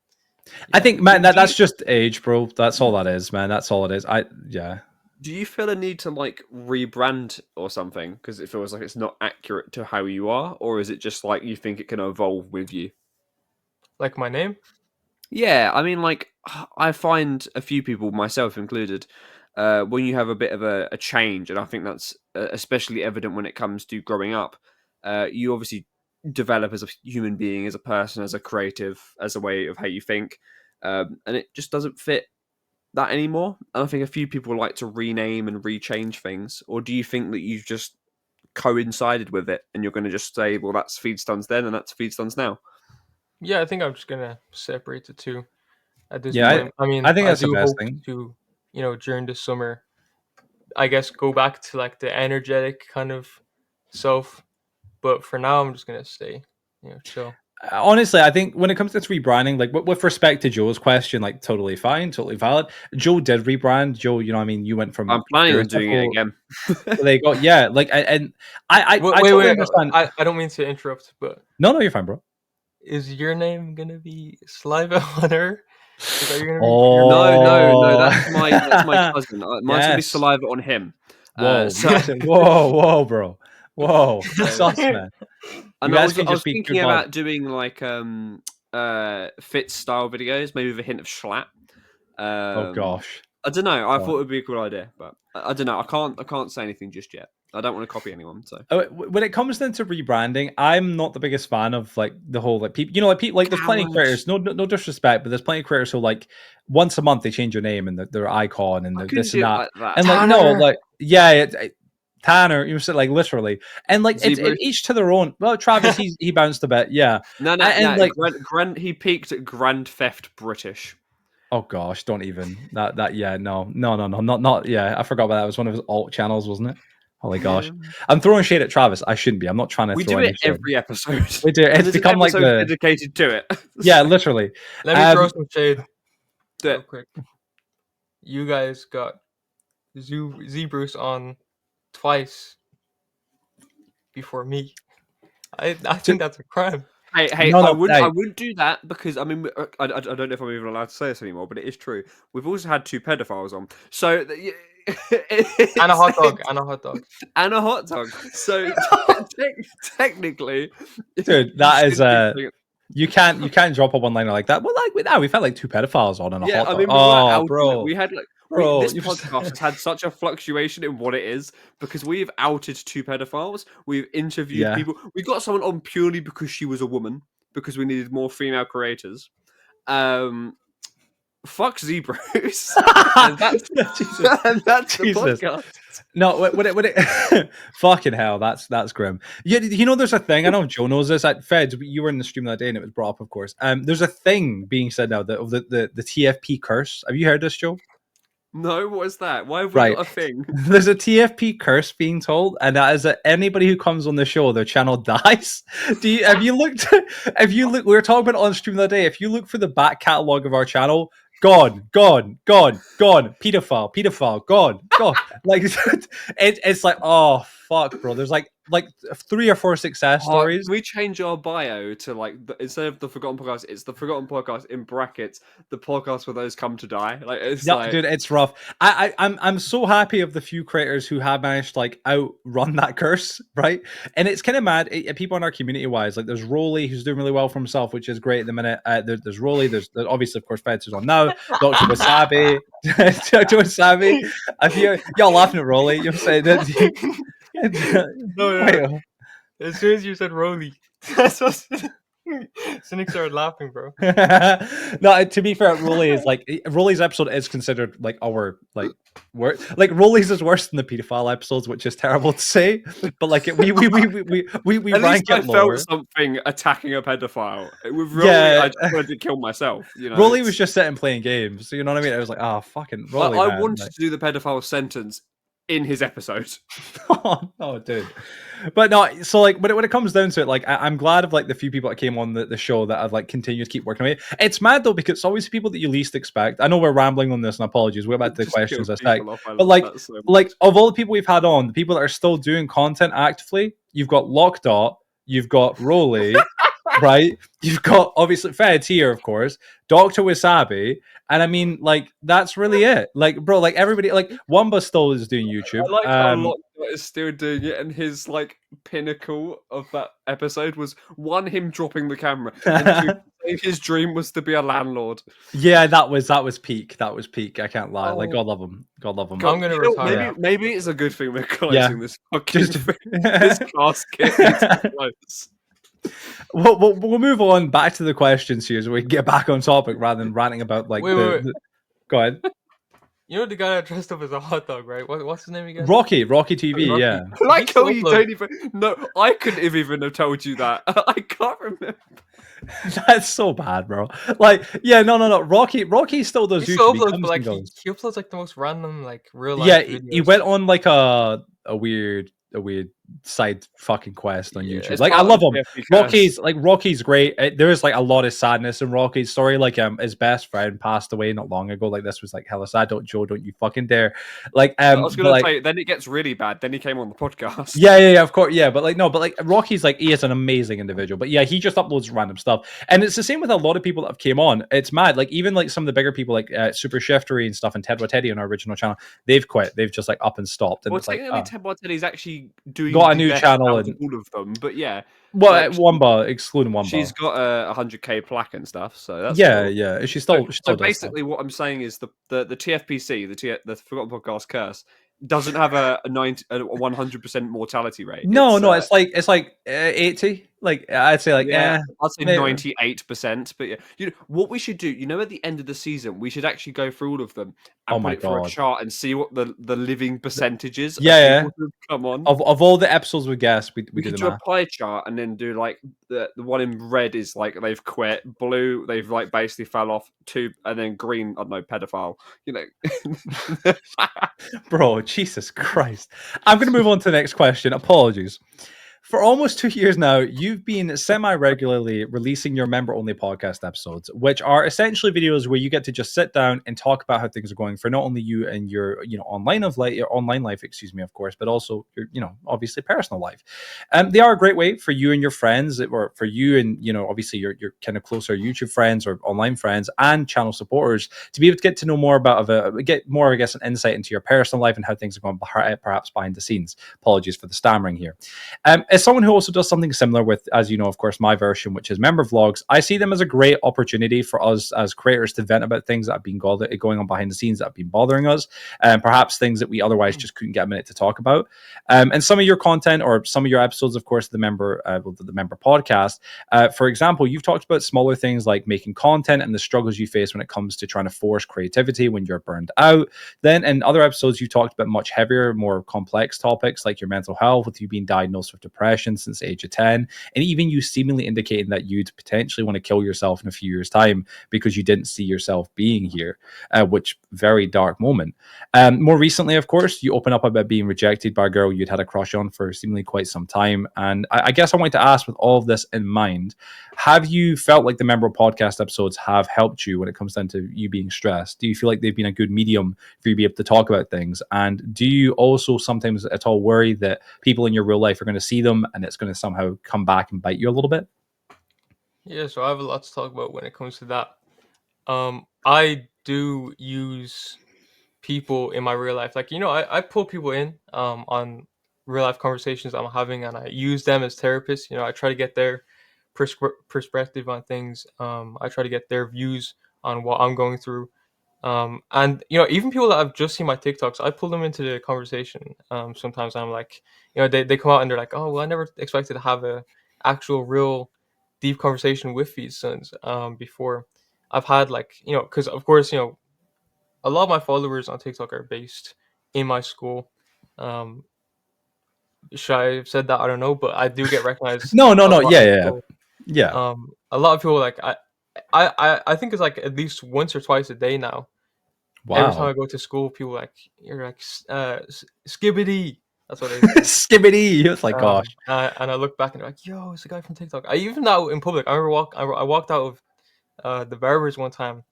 I yeah. think man, that's just age, bro. That's all that is, man. That's all it is. Yeah. Do you feel a need to like rebrand or something because it feels like it's not accurate to how you are, or is it just like you think it can evolve with you? Like my name? Yeah, I mean, like I find a few people, myself included, when you have a bit of a change, and I think that's especially evident when it comes to growing up. You obviously develop as a human being, as a person, as a creative, as a way of how you think, and it just doesn't fit that anymore. And I think a few people like to rename and rechange things. Or do you think that you've just coincided with it, and you're going to just say, well, that's FeeDStunz then, and that's FeeDStunz now? Yeah, I think I'm just gonna separate the two at this Yeah, point. I mean, I think I that's the do best hope thing. to, during the summer, I guess go back to like the energetic kind of self. But for now, I'm just gonna stay, chill. Honestly, I think when it comes to rebranding, like with respect to Joe's question, like totally fine, totally valid. Joe did rebrand. Joe, I mean, you went from I'm planning your on doing it typical. again. They got yeah, like and I Wait, totally wait. understand. I don't mean to interrupt, but No, you're fine, bro. is your name gonna be Saliva Hunter? Is that gonna be your No, real name? no, no. Oh, That's my cousin. Mine's gonna be yes. saliva on him. Whoa, So whoa, bro. Whoa, so sus, man. and You I guys was can I just was be thinking good buds. about doing like fit style videos, maybe with a hint of schlatt. Oh Um, gosh. I don't know. I Oh. thought it would be a cool idea, but I don't know. I can't say anything just yet. I don't want to copy anyone. So When it comes down to rebranding, I'm not the biggest fan of like the whole like people. Like people like there's plenty of cowards. creators. No disrespect, but there's plenty of creators who like once a month they change their name and their icon and I their couldn't this and do it that. like that. And like no, Tanner. like yeah, Tanner, you said like literally, and like it's Zebras. each to their own. Well, Travis, he bounced a bit, yeah, No, and like Grand. He peaked at Grand Theft British. oh gosh, don't even that yeah no not yeah. I forgot about that. It was one of his alt channels, wasn't it? Holy gosh, Yeah. I'm throwing shade at Travis. I shouldn't be. I'm not trying to We throw do any it shade. every episode. We do. And It's there's an become like episode the dedicated to it. yeah, literally. Let me throw some shade Do real it. quick. You guys got Zebrus on twice before me. I think that's a crime. Hey, No, I no, hey. wouldn't do that because I mean I don't know if I'm even allowed to say this anymore, but it is true. We've also had two pedophiles on, so And a hot dog. And a hot dog. and a hot dog. So technically, Dude, you that is should be doing it. you can't drop a one liner like that. Well, like now we've had like two pedophiles on and a Yeah, hot I dog. mean we were Oh, outing it. bro, We had like bro, this you've podcast has had such a fluctuation in what it is because we've outed two pedophiles. We've interviewed yeah. people. We got someone on purely because she was a woman because we needed more female creators. Fuck Zebrus. And that's, Jesus. and that's the Jesus. podcast. No, when it fucking hell, that's grim. You know, there's a thing. I know Joe knows this. At Feds, you were in the stream that day, and it was brought up, of course. There's a thing being said now that of the TFP curse. Have you heard this, Joe? No, what is that? Why have we Right. got a thing? There's a TFP curse being told, and that is that anybody who comes on the show, their channel dies. Have you looked? We were talking about it on stream the other day. If you look for the back catalog of our channel, gone, pedophile, gone. Like it's like, oh fuck, bro. There's like like 3 or 4 success stories. Can we change our bio to like instead of the Forgotten Podcast, it's the Forgotten Podcast in brackets, the podcast where those come to die. Like it's Yeah, like, dude, it's rough. I'm so happy of the few creators who have managed to like outrun that curse, right? And it's kind of mad. People in our community wise, like there's Rolly who's doing really well for himself, which is great at the minute. There's Rolly. There's obviously, of course, Feds who's on now. Doctor Wasabi, Doctor Wasabi. If y'all laughing at Rolly, you're saying that. No. As soon as you said Rolly, Cynic started laughing, bro. No, to be fair, Rolly's episode is considered like our like Rolly's is worse than the pedophile episodes, which is terrible to say, but like we at rank least I it lower. felt something attacking a pedophile. With Rolly, Yeah. I just wanted to kill myself. You know, Rolly was just sitting playing games, so you know what I mean. I was like, fucking Rolly. I man. wanted Like, to do the pedophile sentence in his episode. oh, dude. But no, so like when it comes down to it, like I'm glad of like the few people that came on the show that have like continued to keep working away. It's mad though because it's always people that you least expect. I know we're rambling on this, and apologies. We're back to the questions in a sec. But like of all the people we've had on, the people that are still doing content actively, you've got Lockdot, you've got Rolly, right? You've got obviously Feds here, of course, Dr. Wasabi, and I mean, like that's really it. Like, bro, like everybody, like Wamba still is doing YouTube. I like how Lockdot is still doing it, and his like pinnacle of that episode was him dropping the camera, and his dream was to be a landlord. Yeah, that was peak. That was peak. I can't lie. Like, God love him. God love him. I'm gonna retire. Maybe it's a good thing we're closing this fucking Just- thing. This casket is close. We'll move on back to the questions here so we can get back on topic rather than ranting about like Wait. Go ahead. You know the guy that dressed up as a hot dog, right? What's his name again? Rocky TV, Rocky. yeah. Like how you upload. don't even no, I couldn't have even told you that. I can't remember. That's so bad, bro. Like, yeah, no. Rocky still does He YouTube. still He uploads, comes but like and goes. he uploads like the most random, like real life Yeah, videos. he went on like a weird side fucking quest on Yeah, YouTube. it's Like, I part love of him. the Rocky's great. There is like a lot of sadness in Rocky's story. Like, his best friend passed away not long ago. Like, this was like hella sad. Don't you fucking dare. Like, I was gonna but, like, say, then it gets really bad. Then he came on the podcast. Yeah, of course, yeah, but like Rocky's like he is an amazing individual, but yeah, he just uploads random stuff, and it's the same with a lot of people that have came on. It's mad, like even like some of the bigger people like Super Shiftery and stuff, and Ted Teddy on our original channel, they've quit, they've just like up and stopped, and Well, it's like technically, Ted Teddy's actually doing got a the new best channel out of and- all of them. But yeah, well, like, Wamba excluding Wamba. she's got a 100K plaque and stuff. So that's yeah, cool. yeah. She So still does basically, what I'm saying is the TFPC, the Forgotten Podcast Curse, doesn't have a 100% mortality rate. No, it's like 80. Like I'd say like I'd say maybe. 98%. But yeah, you know what we should do? You know, at the end of the season, we should actually go through all of them and Oh my put it for a God. chart and see what the living percentages. Yeah, of people who've come on. Of all the episodes we guessed, we We did could the do a math. pie chart and then do like the one in red is like they've quit, blue they've like basically fell off, two, and then green, I don't know, pedophile. You know, Bro, Jesus Christ. I'm going to move on to the next question. Apologies. For almost 2 years now, you've been semi-regularly releasing your member-only podcast episodes, which are essentially videos where you get to just sit down and talk about how things are going for not only you and your, online life, of course, but also your, obviously personal life. They are a great way for you and your friends, or for you and, obviously your kind of closer YouTube friends or online friends and channel supporters to be able to get to know more get more, I guess, an insight into your personal life and how things are going perhaps behind the scenes. Apologies for the stammering here. As someone who also does something similar with, as you know, of course, my version, which is member vlogs, I see them as a great opportunity for us as creators to vent about things that have been going on behind the scenes that have been bothering us, and perhaps things that we otherwise just couldn't get a minute to talk about. And some of your content or some of your episodes, of course, the member podcast, for example, you've talked about smaller things like making content and the struggles you face when it comes to trying to force creativity when you're burned out. Then in other episodes, you talked about much heavier, more complex topics like your mental health, with you being diagnosed with depression depression since the age of 10, and even you seemingly indicating that you'd potentially want to kill yourself in a few years' time because you didn't see yourself being here, which very dark moment. More recently, of course, you open up about being rejected by a girl you'd had a crush on for seemingly quite some time. And I guess I wanted to ask, with all of this in mind, have you felt like the member podcast episodes have helped you when it comes down to you being stressed? Do you feel like they've been a good medium for you to be able to talk about things? And do you also sometimes at all worry that people in your real life are going to see them and it's going to somehow come back and bite you a little bit? Yeah, so I have a lot to talk about when it comes to that. I do use people in my real life. Like, I pull people in on real life conversations I'm having, and I use them as therapists. I try to get their perspective on things. I try to get their views on what I'm going through. And even people that I've just seen my TikToks, I pull them into the conversation. Sometimes I'm like, they come out and they're like, oh well, I never expected to have a actual real deep conversation with FeeDStunz before. I've had like, because of course, a lot of my followers on TikTok are based in my school. Um, should I have said that? I don't know, but I do get recognized No, no, a no. lot Yeah, in yeah, yeah. school. Yeah. A lot of people like I think it's like at least once or twice a day now. Every time Wow. I go to school, people like you're like skibbity. That's what they say. Skibbity. It's like, gosh. And I look back and they're like, yo, it's a guy from TikTok. I even out in public. I remember I walked out of the barbers one time,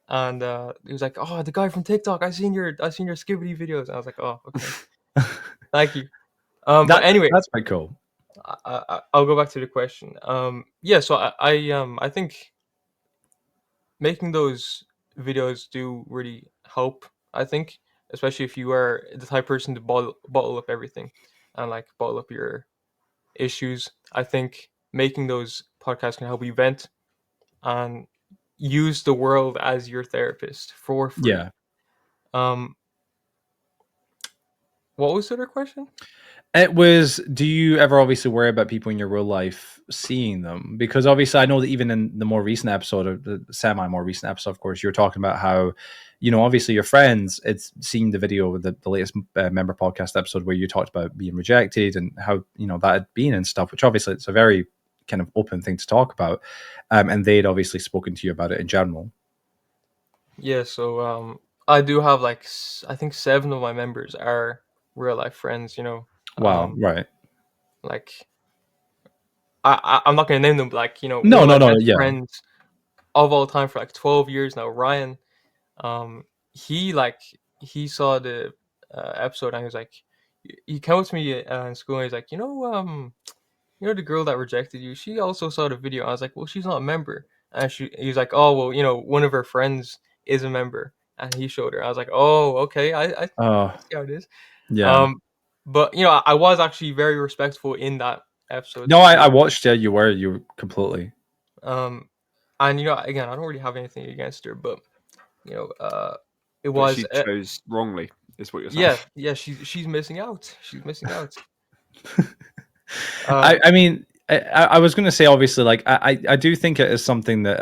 and he was like, "Oh, the guy from TikTok. I seen your skibbity videos." I was like, "Oh, okay, thank you." But anyway, That's quite cool. I'll go back to the question. Yeah, so I think making those videos do really help. I think, especially if you are the type of person to bottle up everything, and like bottle up your issues. I think making those podcasts can help you vent and use the world as your therapist for free. Yeah. Um, what was the other question? It was, do you ever obviously worry about people in your real life seeing them? Because obviously I know that even in the more recent episode, or the semi more recent episode, of course, you're talking about how, obviously your friends, it's seen the video, the latest member podcast episode where you talked about being rejected and how, that had been and stuff, which obviously it's a very kind of open thing to talk about. And they'd obviously spoken to you about it in general. Yeah, so I do have like I think 7 of my members are real life friends. Wow. Right. Like I'm not gonna name them, but like one No, of no, my no. best Yeah. friends of all time for like 12 years now, Ryan. He like he saw the episode and he was like, he came up to me in school and he's like, the girl that rejected you, she also saw the video. I was like, well, she's not a member. And he was like, oh, well, one of her friends is a member. And he showed her. I was like, oh, okay, I Oh, see how it is. yeah. Um, but I was actually very respectful in that episode No, I to her. watched it. You were completely. Um, and again, I don't really have anything against her, but it But was she chose wrongly, is what you're saying. yeah, she's missing out. She's missing out. I mean, I was going to say, obviously, like I do think it is something that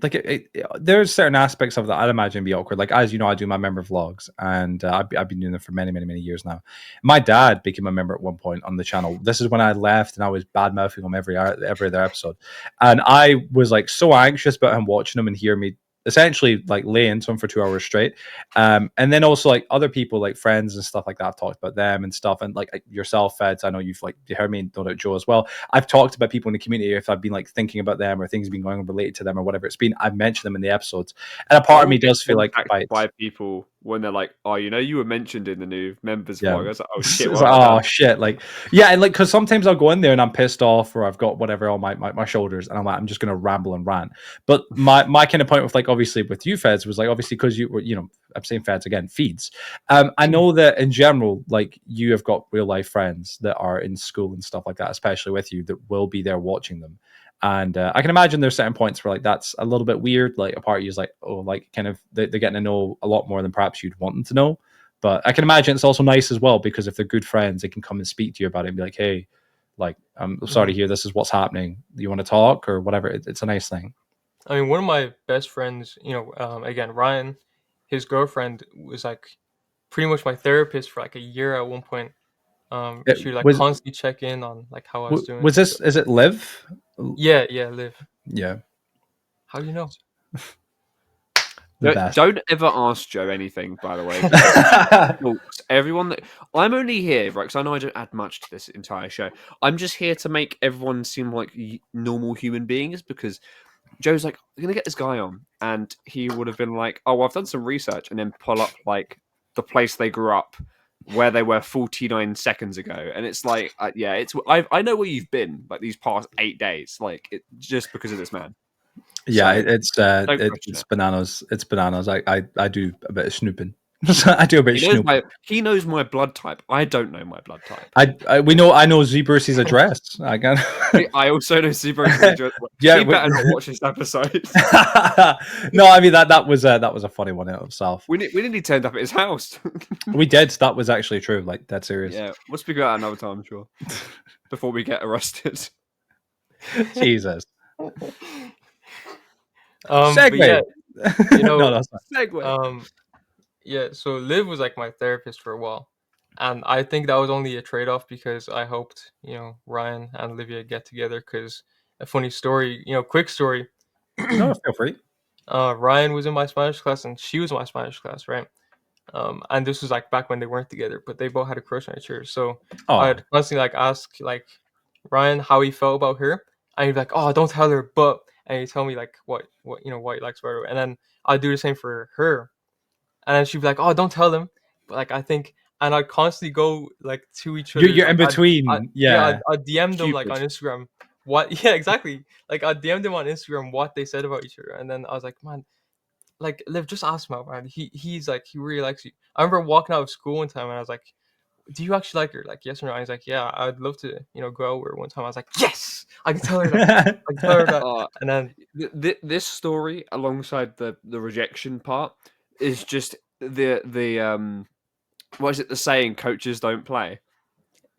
like there's certain aspects of that I'd imagine be awkward. Like, as you know, I do my member vlogs, and I've been doing them for many, many, many years now. My dad became a member at one point on the channel. This is when I left, and I was bad mouthing him every other episode, and I was like so anxious about him watching him and hear me essentially like lay into him for 2 hours straight. And then also like other people, like friends and stuff like that, I've talked about them and stuff. And like yourself, Feds, I know you heard me, no doubt Joe as well. I've talked about people in the community if I've been like thinking about them or things been going on related to them or whatever it's been. I've mentioned them in the episodes. And a I part of me will get does feel like contacted by people when they're like, "Oh, you were mentioned in the new members yeah. vlog." I was like, "Oh It's shit, like, what about oh that?" shit, like yeah, and like because sometimes I'll go in there and I'm pissed off or I've got whatever on my shoulders and I'm like I'm just gonna ramble and rant. But my kind of point with like obviously with you Feds was like obviously because you were I'm saying Feds again feeds. I know that in general like you have got real life friends that are in school and stuff like that, especially with you that will be there watching them. And I can imagine there's certain points where like that's a little bit weird. Like a part of you is like, oh, like kind of they're getting to know a lot more than perhaps you'd want them to know. But I can imagine it's also nice as well because if they're good friends, they can come and speak to you about it and be like, hey, like I'm sorry to hear this is what's happening. Do you want to talk or whatever? It's a nice thing. I mean, one of my best friends, again, Ryan, his girlfriend was like pretty much my therapist for like a year at one point. She would like Was constantly check in on like how I was doing. was this? Is it Liv? Yeah, Liv. Yeah, How do you know? the best. Don't ever ask Joe anything, by the way. Because everyone that I'm only here, right? Because I know I don't add much to this entire show. I'm just here to make everyone seem like normal human beings. Because Joe's like, I'm gonna get this guy on, and he would have been like, "Oh, well, I've done some research," and then pull up like the place they grew up, where they were 49 seconds ago, and it's like, yeah, I know where you've been like these past 8 days, like just because of this man. Yeah, So, it's don't question it's it. bananas. It's bananas. I do a bit of snooping. I do a bit of snooping. He knows my blood type. I don't know my blood type. I know Z Bruce's address. I can. I also know Super. Yeah, He better not watch this episode. No, I mean that was a funny one in itself. We nearly turned up at his house. We did. That was actually true. Like that's serious. Yeah, we'll speak about that another time, I'm sure. Before we get arrested. Jesus. But Segue. yeah, you know, No, that's not. Segue. Yeah, so Liv was like my therapist for a while. And I think that was only a trade-off because I hoped, Ryan and Olivia get together because a funny story, quick story. No, feel free. Ryan was in my Spanish class and she was in my Spanish class, right? And this was like back when they weren't together, but they both had a crush on each other. So Oh, I'd constantly like ask like Ryan how he felt about her, and he'd be like, "Oh, don't tell her," and he'd tell me like what he likes about her, and then I'd do the same for her, and then she'd be like, "Oh, don't tell them," but like I think, and I'd constantly go like to each other. you're in between. Yeah. I'd DM them like Cupid. on Instagram. What? Yeah, exactly. Like I DM'd them on Instagram what they said about each other, and then I was like, man, like Liv, just ask him out, man. He's like he really likes you. I remember walking out of school one time and I was like, do you actually like her? Like yes or no? And he's like, yeah, I'd love to, go out with her one time. I was like, yes, I can tell her that. I can tell her that. And then This story, alongside the rejection part, is just the what is it? The saying, "Coaches don't play."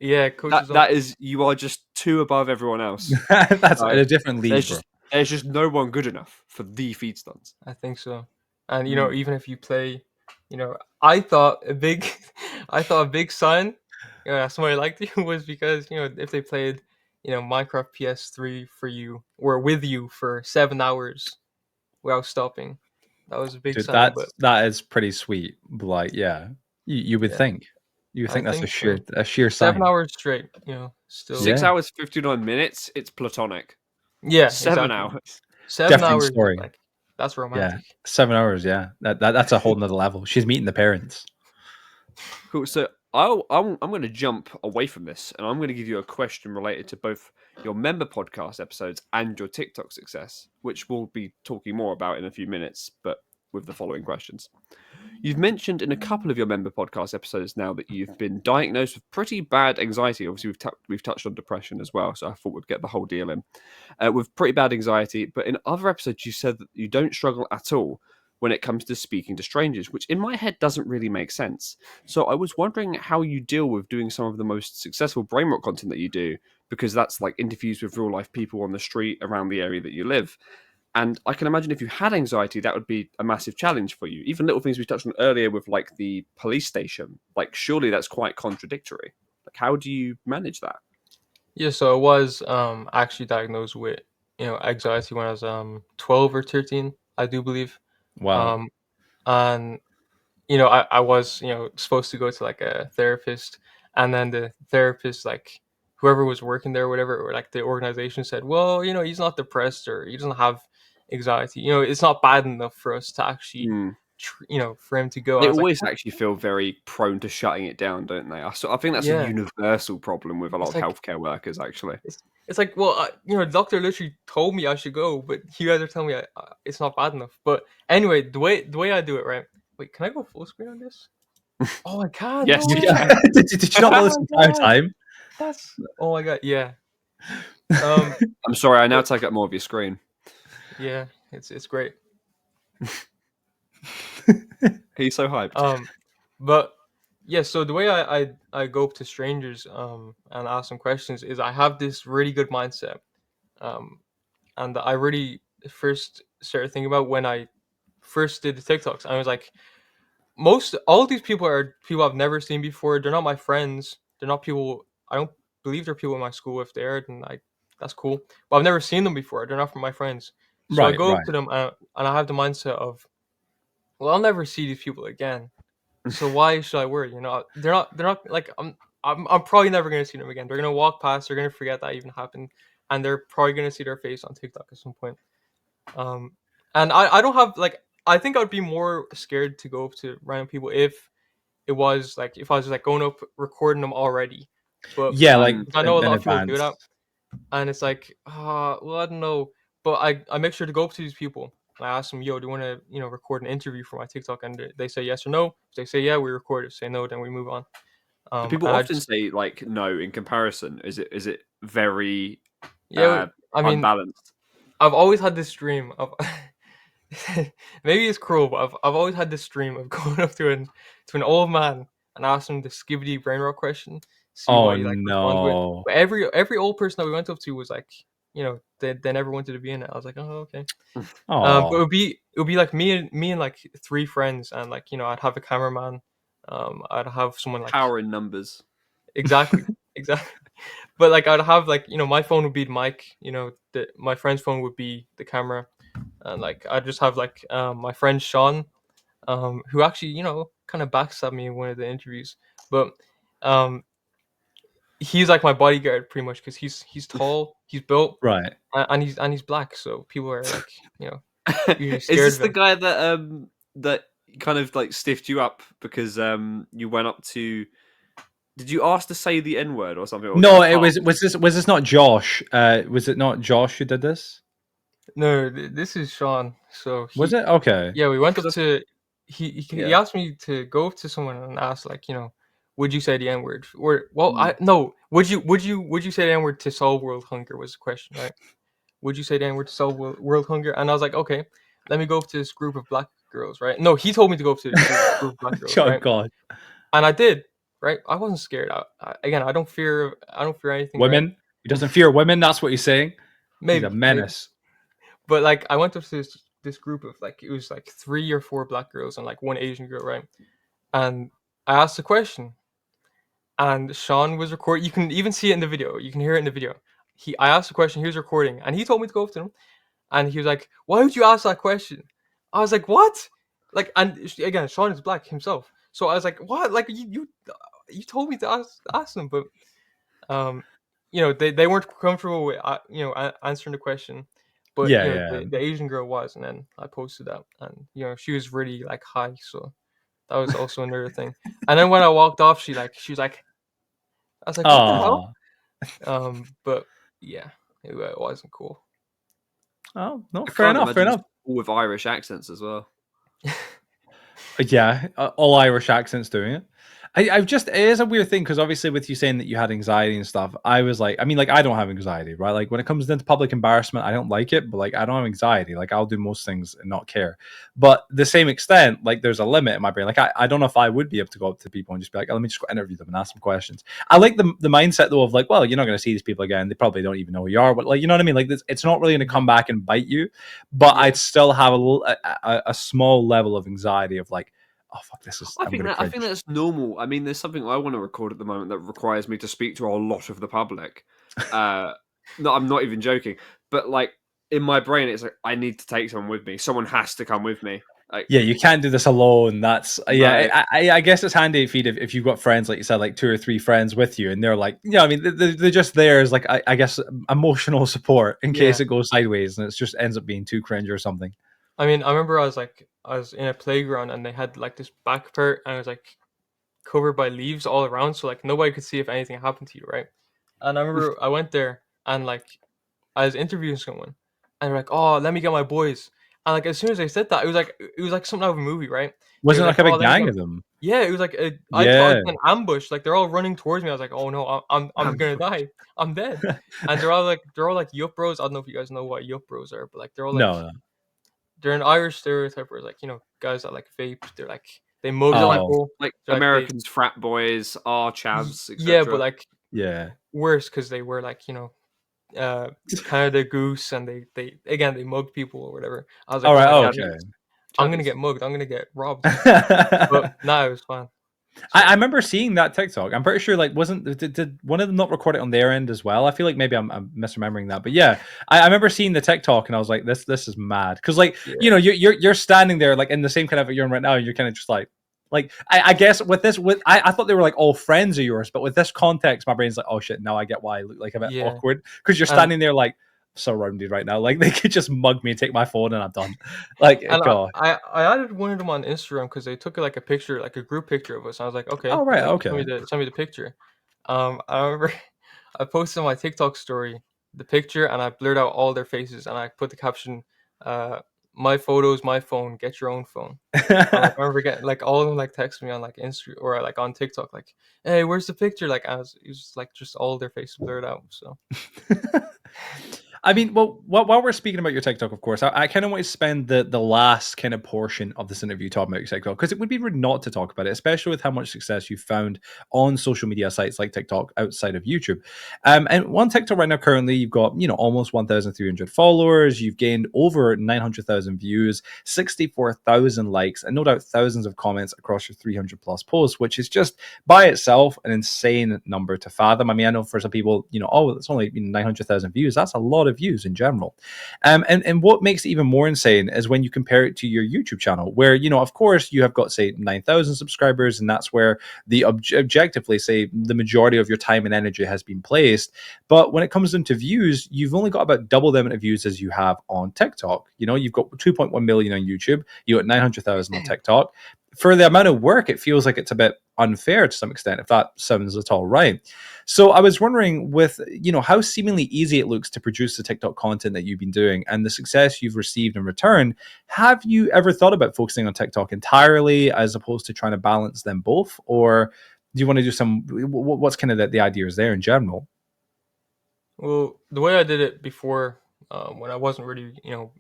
yeah, coaches. That is, you are just two above everyone else. That's in a different league, bro. There's just no one good enough for the FeeDStunz. I think so. And Mm. even if you play, I thought a big, I thought a big sign, somebody liked you was because if they played, Minecraft PS3 for you or with you for 7 hours without stopping, that was a big Dude, sign. But that is pretty sweet. Like, yeah, you would Yeah. think. You would I think that's think a sheer sign. 7 hours straight, still. 6 Yeah. hours 59 minutes. It's platonic. Yeah, 7 exactly. hours. 7 Different hours, story. like that's romantic. 7 hours. Yeah, that's a whole nother level. She's meeting the parents. Cool. So I'm going to jump away from this, and I'm going to give you a question related to both your member podcast episodes and your TikTok success, which we'll be talking more about in a few minutes, but with the following questions. You've mentioned in a couple of your member podcast episodes now that you've been diagnosed with pretty bad anxiety. Obviously, we've touched on depression as well, so I thought we'd get the whole deal in. With pretty bad anxiety, but in other episodes you said that you don't struggle at all when it comes to speaking to strangers, which in my head doesn't really make sense. So I was wondering how you deal with doing some of the most successful Brainrot content that you do, because that's like interviews with real life people on the street around the area that you live. And I can imagine if you had anxiety, that would be a massive challenge for you. Even little things we touched on earlier with like the police station, like surely that's quite contradictory. Like how do you manage that? Yeah, so I was actually diagnosed with anxiety when I was 12 or 13, I do believe. Wow. And I was supposed to go to like a therapist, and then the therapist, like whoever was working there or whatever, or like the organization said, well, he's not depressed or he doesn't have anxiety, it's not bad enough for us to actually for him to go. They I was always like, actually feel very prone to shutting it down, don't they? I think that's Yeah. a universal problem with a lot It's of like- healthcare workers, actually. it's like, well, the doctor literally told me I should go, but you guys are telling me it's not bad enough. But anyway, the way I do it, right? Wait, can I go full screen on this? Oh, I can. Yes, no you way. can. Did you not know this Oh entire my God. time? Oh my God, yeah. I'm sorry, I now take up more of your screen. Yeah, it's great. He's so hyped. But yeah, so the way I go up to strangers and ask them questions is I have this really good mindset. And I really first started thinking about when I first did the TikToks. I was like, all these people are people I've never seen before. They're not my friends. they're not people. I don't believe they're people in my school. If they are, then that's cool. But I've never seen them before. They're not from my friends. So I Right, go up right. to them and I have the mindset of, well, I'll never see these people again. So why should I worry? You know, they're not like I'm probably never gonna see them again. They're gonna walk past. They're gonna forget that even happened, and they're probably gonna see their face on TikTok at some point. Um, and I don't have like I think I'd be more scared to go up to random people if it was like if I was like going up recording them already. But Yeah, like I know a in lot of people do advance. that, and it's like, well, I don't know. But I make sure to go up to these people. I ask them, yo, do you want to record an interview for my TikTok? And they say yes or no. If they say yeah, we record it. Say no, then we move on. Do people And I often just say like no in comparison? Is it very yeah, I mean, unbalanced? I've always had this dream of maybe it's cruel, but I've always had this dream of going up to an old man and asking him the skibidi Brainrot question, see Oh what he like responds with. no. But every old person that we went up to was like, they never wanted to be in it. I was like, oh, okay. But Oh. it would be like me and like three friends, and like I'd have a cameraman. I'd have someone like Power in numbers. exactly, exactly. But like I'd have like my phone would be the mic, my friend's phone would be the camera, and like I'd just have like my friend Sean, who actually kind of backstabbed me in one of the interviews, but um he's like my bodyguard pretty much because he's tall, he's built, Right. and he's black, so people are like usually Is scared this of the him. guy that kind of like stiffed you up because you went up to? Did you ask to say the N word or something? Or No, get a it pass? was this not Josh? Was it not Josh who did this? No, this is Sean. So Was it? Okay. yeah, we went up Because to he yeah. asked me to go up to someone and ask like, would you say the N word? Or well, Mm. would you say the N word to solve world hunger was the question, right? Would you say the N word to solve world hunger? And I was like, okay, let me go up to this group of black girls, right? No, he told me to go up to this group of black girls, Oh right? God. And I did, right? I wasn't scared. Again, I don't fear anything, right? Women. He doesn't fear women. That's what he's saying. He's a Maybe. menace. But like I went up to this group of like it was like 3 or 4 black girls and like one Asian girl, right? And I asked a question, and Sean was recording. You can even see it in the video. You can hear it in the video. I asked a question. He was recording, and he told me to go up to him, and he was like, "Why would you ask that question?" I was like, "What?" Like, and again, Sean is black himself, so I was like, "What?" Like, you told me to ask them, but um, they weren't comfortable with answering the question, but Yeah, yeah. the Asian girl was, and then I posted that, and she was really like high, so that was also another thing. And then when I walked off, she was like, I was like, what the hell? Oh. But yeah, it wasn't cool. Oh no, I fair can't enough. Fair imagine it's enough. all with Irish accents as well. Yeah, all Irish accents doing it. I've just it is a weird thing because obviously with you saying that you had anxiety and stuff, I was like, I mean, like I don't have anxiety, right? Like when it comes into public embarrassment, I don't like it, but like I don't have anxiety. Like I'll do most things and not care. But the same extent, like there's a limit in my brain. Like I don't know if I would be able to go up to people and just be like, oh, let me just go interview them and ask them questions. I like the mindset though of like, well, you're not going to see these people again. They probably don't even know who you are, but like you know what I mean. Like it's not really going to come back and bite you. But Yeah. I'd still have a small level of anxiety of like, oh fuck, this is. I think that's normal. I mean, there's something I want to record at the moment that requires me to speak to a lot of the public. No, I'm not even joking. But like in my brain, it's like I need to take someone with me. Someone has to come with me. Like, Yeah, you can't do this alone. That's no. yeah. I guess it's handy if you've got friends like you said, like 2 or 3 friends with you, and they're like, yeah, I mean, they're just there as like I guess emotional support in case Yeah. it goes sideways and it just ends up being too cringe or something. I mean, I remember I was in a playground and they had like this back part and it was like covered by leaves all around, so like nobody could see if anything happened to you, right? And I remember I went there and like I was interviewing someone, and they're like, "Oh, let me get my boys." And like as soon as I said that, it was like something out of a movie, right? They Wasn't were it like like, a "Oh, big let me gang get." of them? Yeah, it was like I thought it Yeah. was an ambush. Like they're all running towards me. I was like, "Oh no, I'm gonna die. I'm dead." And they're all like yup bros. I don't know if you guys know what yup bros are, but like they're all like No. they're an Irish stereotype where like guys that like vape. They're like they mug Is it like Oh, people. like They're like they Americans, frat boys, R chavs, yeah, but etc.? like yeah. worse because they were like Canada Goose, and they again they mugged people or whatever. I was like, All oh right. my god, Okay. I'm gonna get mugged. I'm gonna get robbed. But All nah, it was fine. So I remember seeing that TikTok. I'm pretty sure, like, wasn't did one of them not record it on their end as well? I feel like maybe I'm misremembering that, but yeah, I remember seeing the TikTok and I was like, this is mad because, like, yeah, you're standing there like in the same kind of you're in right now, and you're kind of just like I guess with this I thought they were like all friends of yours, but with this context, my brain's like, oh shit, now I get why I look like a bit yeah. awkward because you're And standing there like surrounded right now, like they could just mug me and take my phone and I'm done. Like, and God. I added one of them on Instagram because they took like a picture, like a group picture of us. I was like, okay, Oh right, like okay. send me the picture. I remember I posted on my TikTok story the picture and I blurred out all their faces and I put the caption, uh, "My photos, my phone. Get your own phone." And like I remember getting like all of them like texting me on like Insta or like on TikTok like, "Hey, where's the picture?" Like it was like just all their faces blurred out. So I mean, well, while we're speaking about your TikTok, of course, I kind of want to spend the last kind of portion of this interview talking about your TikTok because it would be rude not to talk about it, especially with how much success you've found on social media sites like TikTok outside of YouTube. And on TikTok right now, currently, you've got almost 1,300 followers. You've gained over 900,000 views, 64,000 likes, and no doubt thousands of comments across your 300 plus posts, which is just by itself an insane number to fathom. I mean, I know for some people, oh, it's only 900,000 views. That's a lot of views in general. And what makes it even more insane is when you compare it to your YouTube channel, where, of course, you have got, say, 9,000 subscribers, and that's where the objectively, say, the majority of your time and energy has been placed. But when it comes into views, you've only got about double the amount of views as you have on TikTok. You've got 2.1 million on YouTube, you got 900,000 on TikTok. For the amount of work, it feels like it's a bit unfair to some extent, if that sounds at all right. So I was wondering, with how seemingly easy it looks to produce the TikTok content that you've been doing and the success you've received in return, have you ever thought about focusing on TikTok entirely as opposed to trying to balance them both? Or do you want to do what's kind of the ideas there in general? well, the way I did it before, when I wasn't really,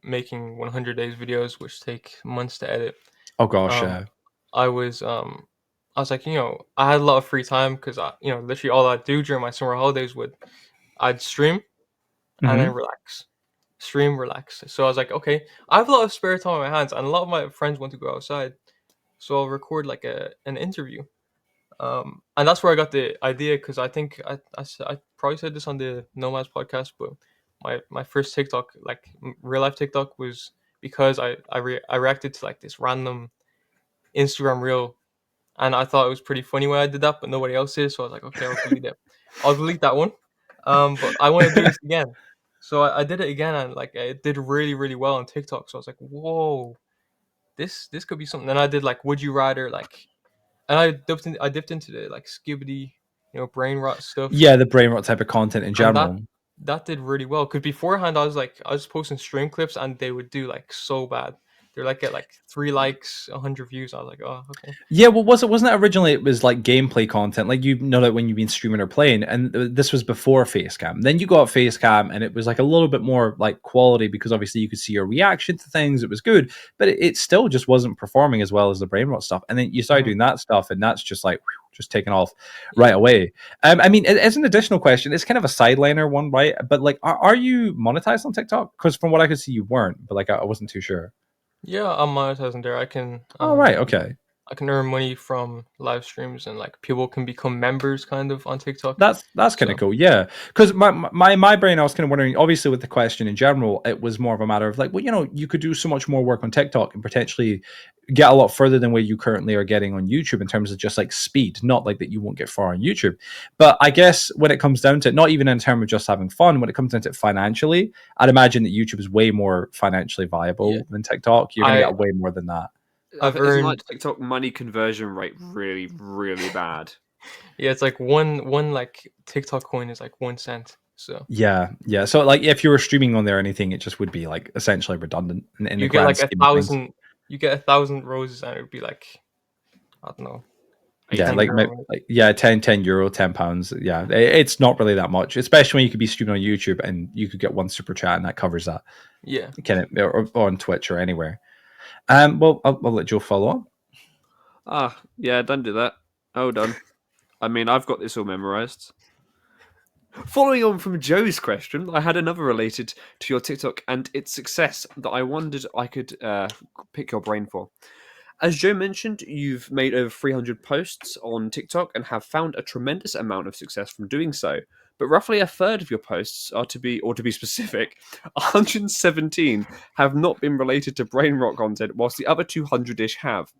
making 100 days videos, which take months to edit, Oh gosh, um, I was, I was like, I had a lot of free time because literally all I'd do during my summer holidays I'd stream and then hmm relax, stream, relax. So I was like, okay, I have a lot of spare time on my hands, and a lot of my friends want to go outside, so I'll record like an interview. And that's where I got the idea because I think I probably said this on the Nomads podcast, but my first TikTok, like real life TikTok, was because I reacted to like this random Instagram reel, and I thought it was pretty funny when I did that, but nobody else did, so I was like, okay, I'll delete it. I'll delete that one. But I want to do this again, so I did it again, and like it did really really well on TikTok. So I was like, whoa, this could be something. Then I did like Would You Rather, like, and I dipped into the like skibbity, Brainrot stuff, Yeah, the brainrot type of content in and general. that did really well. Because beforehand, I was posting stream clips, and they would do like so bad. They're like at like 3 likes, 100 views. I was like, oh, okay. Yeah, well, wasn't it originally? It was like gameplay content, like you know that when you've been streaming or playing, and this was before Facecam. Then you got Facecam, and it was like a little bit more like quality because obviously you could see your reaction to things. It was good, but it still just wasn't performing as well as the brainrot stuff. And then you started Mhm. doing that stuff, and that's just like whew, just taking off right Yeah. away. I mean, as an additional question, it's kind of a sideliner one, right? But like, are you monetized on TikTok? Because from what I could see, you weren't, but like I wasn't too sure. Yeah, I'm monetizing there. All right, okay. I can earn money from live streams, and like people can become members kind of on TikTok. That's kind of So cool, yeah. Because my brain, I was kind of wondering. Obviously, with the question in general, it was more of a matter of like, well, you could do so much more work on TikTok and potentially get a lot further than where you currently are getting on YouTube in terms of just like speed. Not like that you won't get far on YouTube, but I guess when it comes down to it, not even in terms of just having fun, when it comes down to it financially, I'd imagine that YouTube is way more financially yeah, viable than TikTok. You're going to I get way more than that. I've Isn't like earned, TikTok money conversion rate really, really bad? yeah, it's like one like TikTok coin is like 1 cent. So Yeah, yeah. So like if you were streaming on there or anything, it just would be like essentially redundant in the you get grand like a scheme of things. thousand, you get 1,000 roses, and it would be like, I don't know, Yeah, 18. €10. like yeah, 10 euro, £10. Yeah, it's not really that much, especially when you could be streaming on YouTube and you could get one super chat and that covers that. Yeah. Can it or on Twitch or anywhere? Well, I'll let Joe follow up. Ah, yeah, don't do that. Hold on. I mean, I've got this all memorized. Following on from Joe's question, I had another related to your TikTok and its success that I wondered I could pick your brain for. As Joe mentioned, you've made over 300 posts on TikTok and have found a tremendous amount of success from doing so. But roughly a third of your posts are to be specific, 117 have not been related to Brainrot content, whilst the other 200-ish have.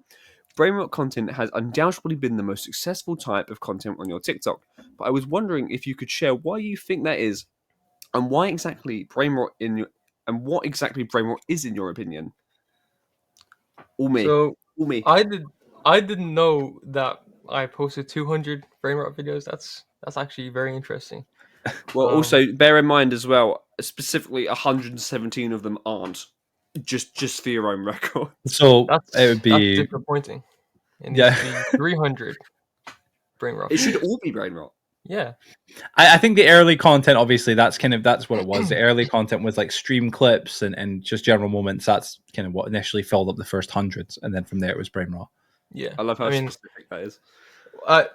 Brainrot content has undoubtedly been the most successful type of content on your TikTok, but I was wondering if you could share why you think that is, and why exactly what exactly Brainrot is in your opinion. All me. So All me. I didn't know that I posted 200 Brainrot videos. That's actually very interesting. Well, also bear in mind as well, specifically 117 of them aren't. Just for your own record. So it would That's be disappointing. It needs to be 300 Brainrot. It should all be Brainrot. Yeah. I think the early content, obviously, that's what it was. The early content was like stream clips and just general moments. That's kind of what initially filled up the first hundreds, and then from there it was Brainrot. Yeah. I love how specific that is.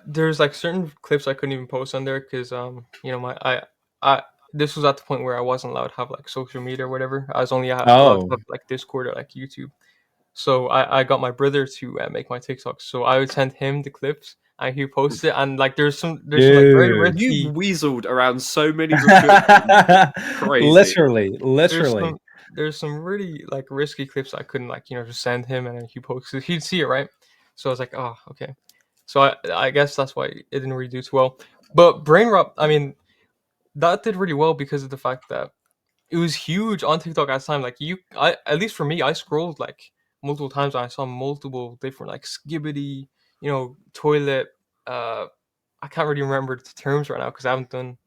There's like certain clips I couldn't even post on there because you know I this was at the point where I wasn't allowed to have like social media or whatever. I was only allowed to have like Discord or like YouTube. So I got my brother to make my TikToks. So I would send him the clips and he posted it. And like there's some like very risky. You've weaseled around so many. Crazy. Literally. There's some really like risky clips I couldn't like just send him and then he posted. He'd see it, right? So I was like, oh okay. So I guess that's why it didn't really do too well. But Brainrot, I mean, that did really well because of the fact that it was huge on TikTok at the time. Like at least for me, I scrolled like multiple times and I saw multiple different like skibbity, toilet. I can't really remember the terms right now because I haven't done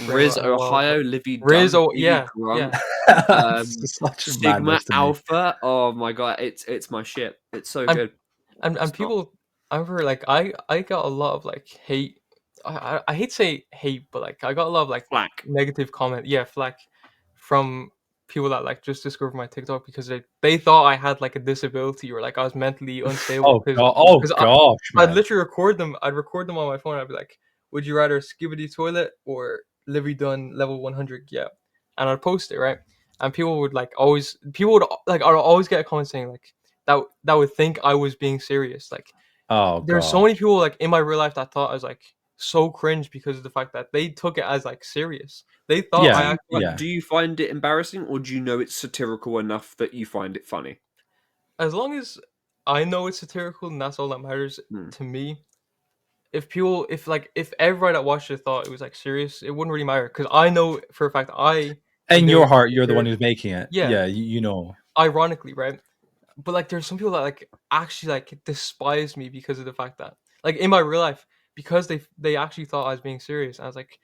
Riz Ohio, Livy Riz, Dunn, yeah. Sigma Alpha. Oh my god, it's my shit. It's so good. And people, I remember like I got a lot of like hate. I hate to say hate, but like I got a lot of like flack, negative comment. Yeah, flack from people that like just discovered my TikTok because they thought I had like a disability or like I was mentally unstable. I'd literally record them. I'd record them on my phone. I'd be like, "Would you rather skibbity toilet or Livy Dunn level 100?" Yeah, and I'd post it, right, and people would always I'd always get a comment saying like that would think I was being serious. Like, there's so many people like in my real life that thought I was like so cringe because of the fact that they took it as like serious. They thought do you find it embarrassing or do you know it's satirical enough that you find it funny? As long as I know it's satirical and that's all that matters to me. If everybody that watched it thought it was like serious, it wouldn't really matter because I know for a fact in your heart you're the one who's making it. Yeah, you know. Ironically, right? But like there's some people that like actually like despise me because of the fact that like in my real life because they actually thought I was being serious. I was like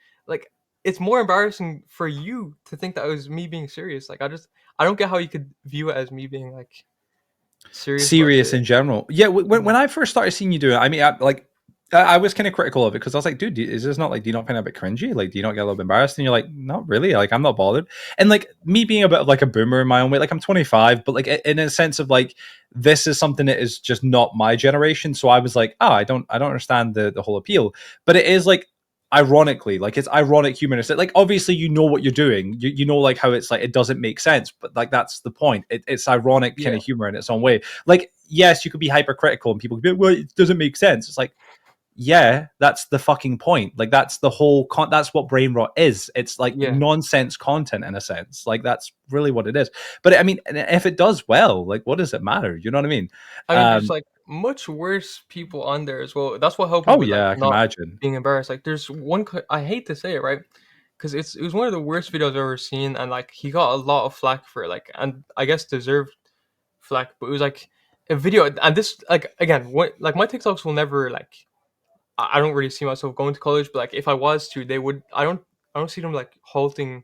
it's more embarrassing for you to think that it was me being serious. Like I don't get how you could view it as me being like serious in general. Yeah, when I first started seeing you do it, I mean, I was kind of critical of it because I was like, dude, is this not like, do you not find it a bit cringy? Like, do you not get a little bit embarrassed? And you're like, not really. Like, I'm not bothered. And like me being a bit of like a boomer in my own way, like I'm 25, but like in a sense of like, this is something that is just not my generation. So I was like, oh, I don't understand the whole appeal. But it is like, ironically, like it's ironic humor. Like obviously you know what you're doing. You know like how it's like it doesn't make sense, but like that's the point. It's ironic kind of humor in its own way. Like yes, you could be hypercritical and people could be, well, it doesn't make sense. It's like, yeah, that's the fucking point. Like that's the whole that's what Brainrot is. It's like nonsense content in a sense. Like that's really what it is. But I mean, if it does well, like what does it matter? You know what I mean? I mean, there's like much worse people on there as well. That's what helped me. Oh yeah, I can imagine being embarrassed. Like there's one. I hate to say it, right? Because it was one of the worst videos I've ever seen, and like he got a lot of flack for it. Like, and I guess deserved flack. But it was like a video, and this like again, like my TikToks will never like. I don't really see myself going to college, but like if I was to, they would. I don't see them like halting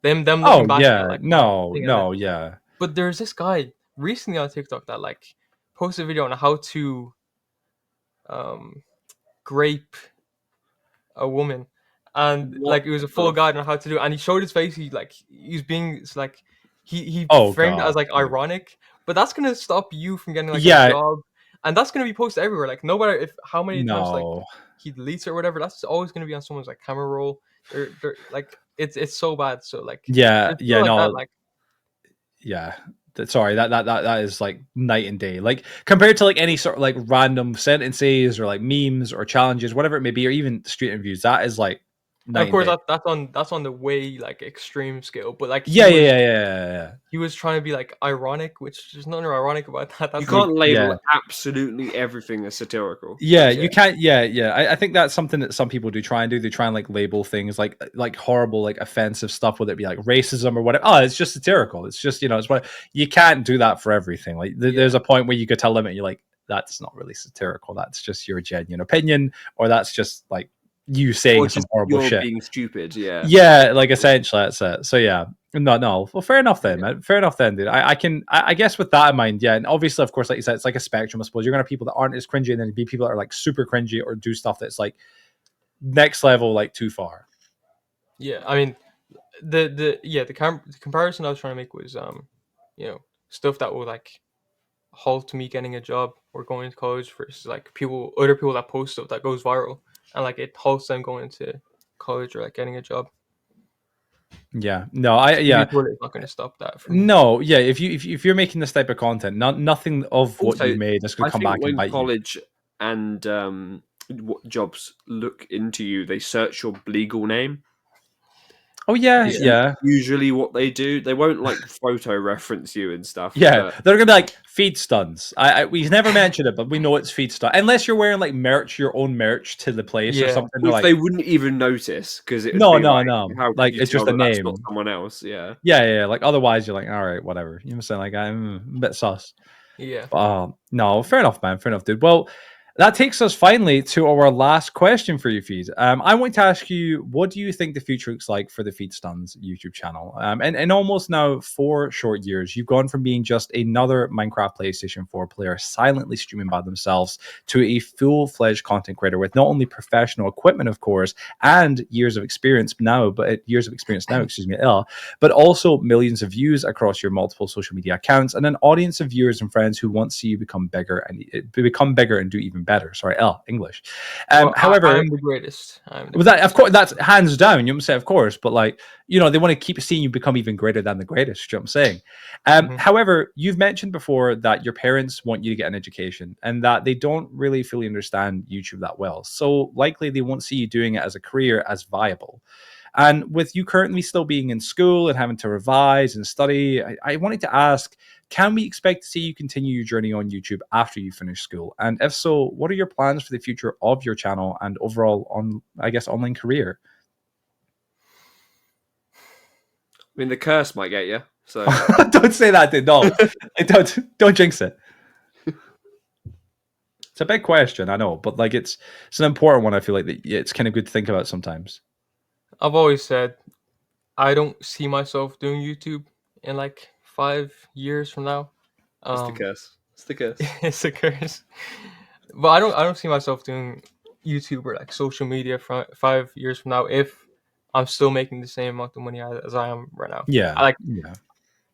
them looking back. Yeah, at, like, no, yeah. But there's this guy recently on TikTok that like posted a video on how to grape a woman, and like it was a full guide on how to do it, and he showed his face. He's being like he framed it as like ironic, but that's gonna stop you from getting like a job. And that's gonna be posted everywhere. Like no matter how many times like he deletes it or whatever, that's always gonna be on someone's like camera roll. They're like it's so bad. So like yeah, no. Like, yeah. sorry, that is like night and day. Like compared to like any sort of like random sentences or like memes or challenges, whatever it may be, or even street interviews, that is like And night of and course, day. that's on the way like extreme scale. But like Yeah. he was trying to be like ironic, which there's nothing ironic about that. You That's can't label yeah. absolutely everything as satirical. Yeah, That's you it. can't. Yeah. I think that's something that some people do try and do. They try and like label things like horrible, like offensive stuff, whether it be like racism or whatever. Oh, it's just satirical. It's just it's what you can't do that for everything. Like there's a point where you could tell them, and you're like, that's not really satirical. That's just your genuine opinion, or that's just like you saying Or some just horrible you're shit. being stupid. Yeah. Yeah, like essentially that's it. So yeah. No. Well, fair enough then, man. Fair enough then, dude. I guess with that in mind, yeah, and obviously, of course, like you said, it's like a spectrum. I suppose you're gonna have people that aren't as cringy, and then be people that are like super cringy or do stuff that's like next level, like too far. Yeah, I mean, the comparison I was trying to make was stuff that will like halt me getting a job or going to college versus like other people that post stuff that goes viral and like it halts them going into college or like getting a job. Yeah. No. Yeah. Twitter is not going to stop that from. No. Yeah. If you're making this type of content, nothing of what Also, you made is going I to come think back and when bite you. college and what jobs look into you, they search your legal name. Oh yeah, Is yeah. usually what they do. They won't like photo reference you and stuff. Yeah, But they're gonna be like FeeDStunz. We've never mentioned it, but we know it's FeeDStunz. Unless you're wearing like merch, your own merch to the place or Yeah. something. They're which like, they wouldn't even notice because it would no, be no, like, no. how could Like you it's tell just a that that's not name. someone else? Yeah. Yeah. Like otherwise, you're like, all right, whatever. You know what I'm saying? Like I'm a bit sus. Yeah. No, fair enough, man. Fair enough, dude. Well, that takes us finally to our last question for you, Feed. I want to ask you, what do you think the future looks like for the FeeDStunz YouTube channel? And in almost now 4 short years, you've gone from being just another Minecraft PlayStation 4 player silently streaming by themselves to a full-fledged content creator with not only professional equipment, of course, and years of experience now, excuse me, but also millions of views across your multiple social media accounts and an audience of viewers and friends who want to see you become bigger and do even better. Sorry, English. Well, However, I'm the greatest. well, that of course that's hands down. You know what I'm saying, of course, but like they want to keep seeing you become even greater than the greatest. You know what I'm saying. Mhm. However, you've mentioned before that your parents want you to get an education and that they don't really fully understand YouTube that well. So likely they won't see you doing it as a career as viable. And with you currently still being in school and having to revise and study, I wanted to ask, can we expect to see you continue your journey on YouTube after you finish school? And if so, what are your plans for the future of your channel and overall online career? I mean, the curse might get you. So Don't say that, dude. No, don't jinx it. It's a big question, I know, but like it's an important one. I feel like that it's kind of good to think about sometimes. I've always said I don't see myself doing YouTube in like 5 years from now. it's the curse. It's the curse. It's a curse. But I don't see myself doing YouTube or like social media from 5 years from now if I'm still making the same amount of money as I am right now. Yeah.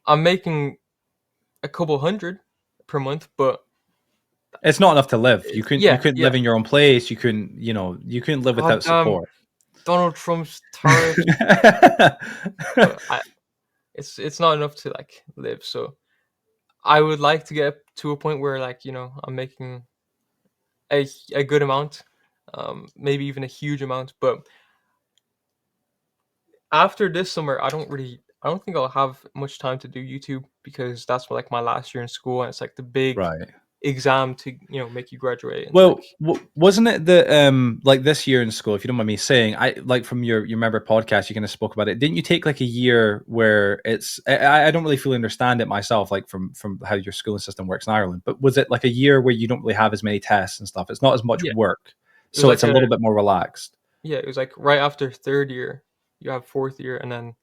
I'm making a couple hundred per month, but It's not enough to live. You couldn't live yeah. in your own place. You couldn't live without support. Donald Trump's tariffs. It's not enough to like live. So I would like to get to a point where like I'm making a good amount, maybe even a huge amount. But after this summer, I don't think I'll have much time to do YouTube because that's like my last year in school, and it's like the big Right. exam to make you graduate. And Well, wasn't it the like this year in school? If you don't mind me saying, I like from your member podcast, you kind of spoke about it. Didn't you take like a year where it's? I don't really fully understand it myself, like from how your schooling system works in Ireland. But was it like a year where you don't really have as many tests and stuff? It's not as much work, so like it's a little bit more relaxed. Yeah, it was like right after third year, you have fourth year, and then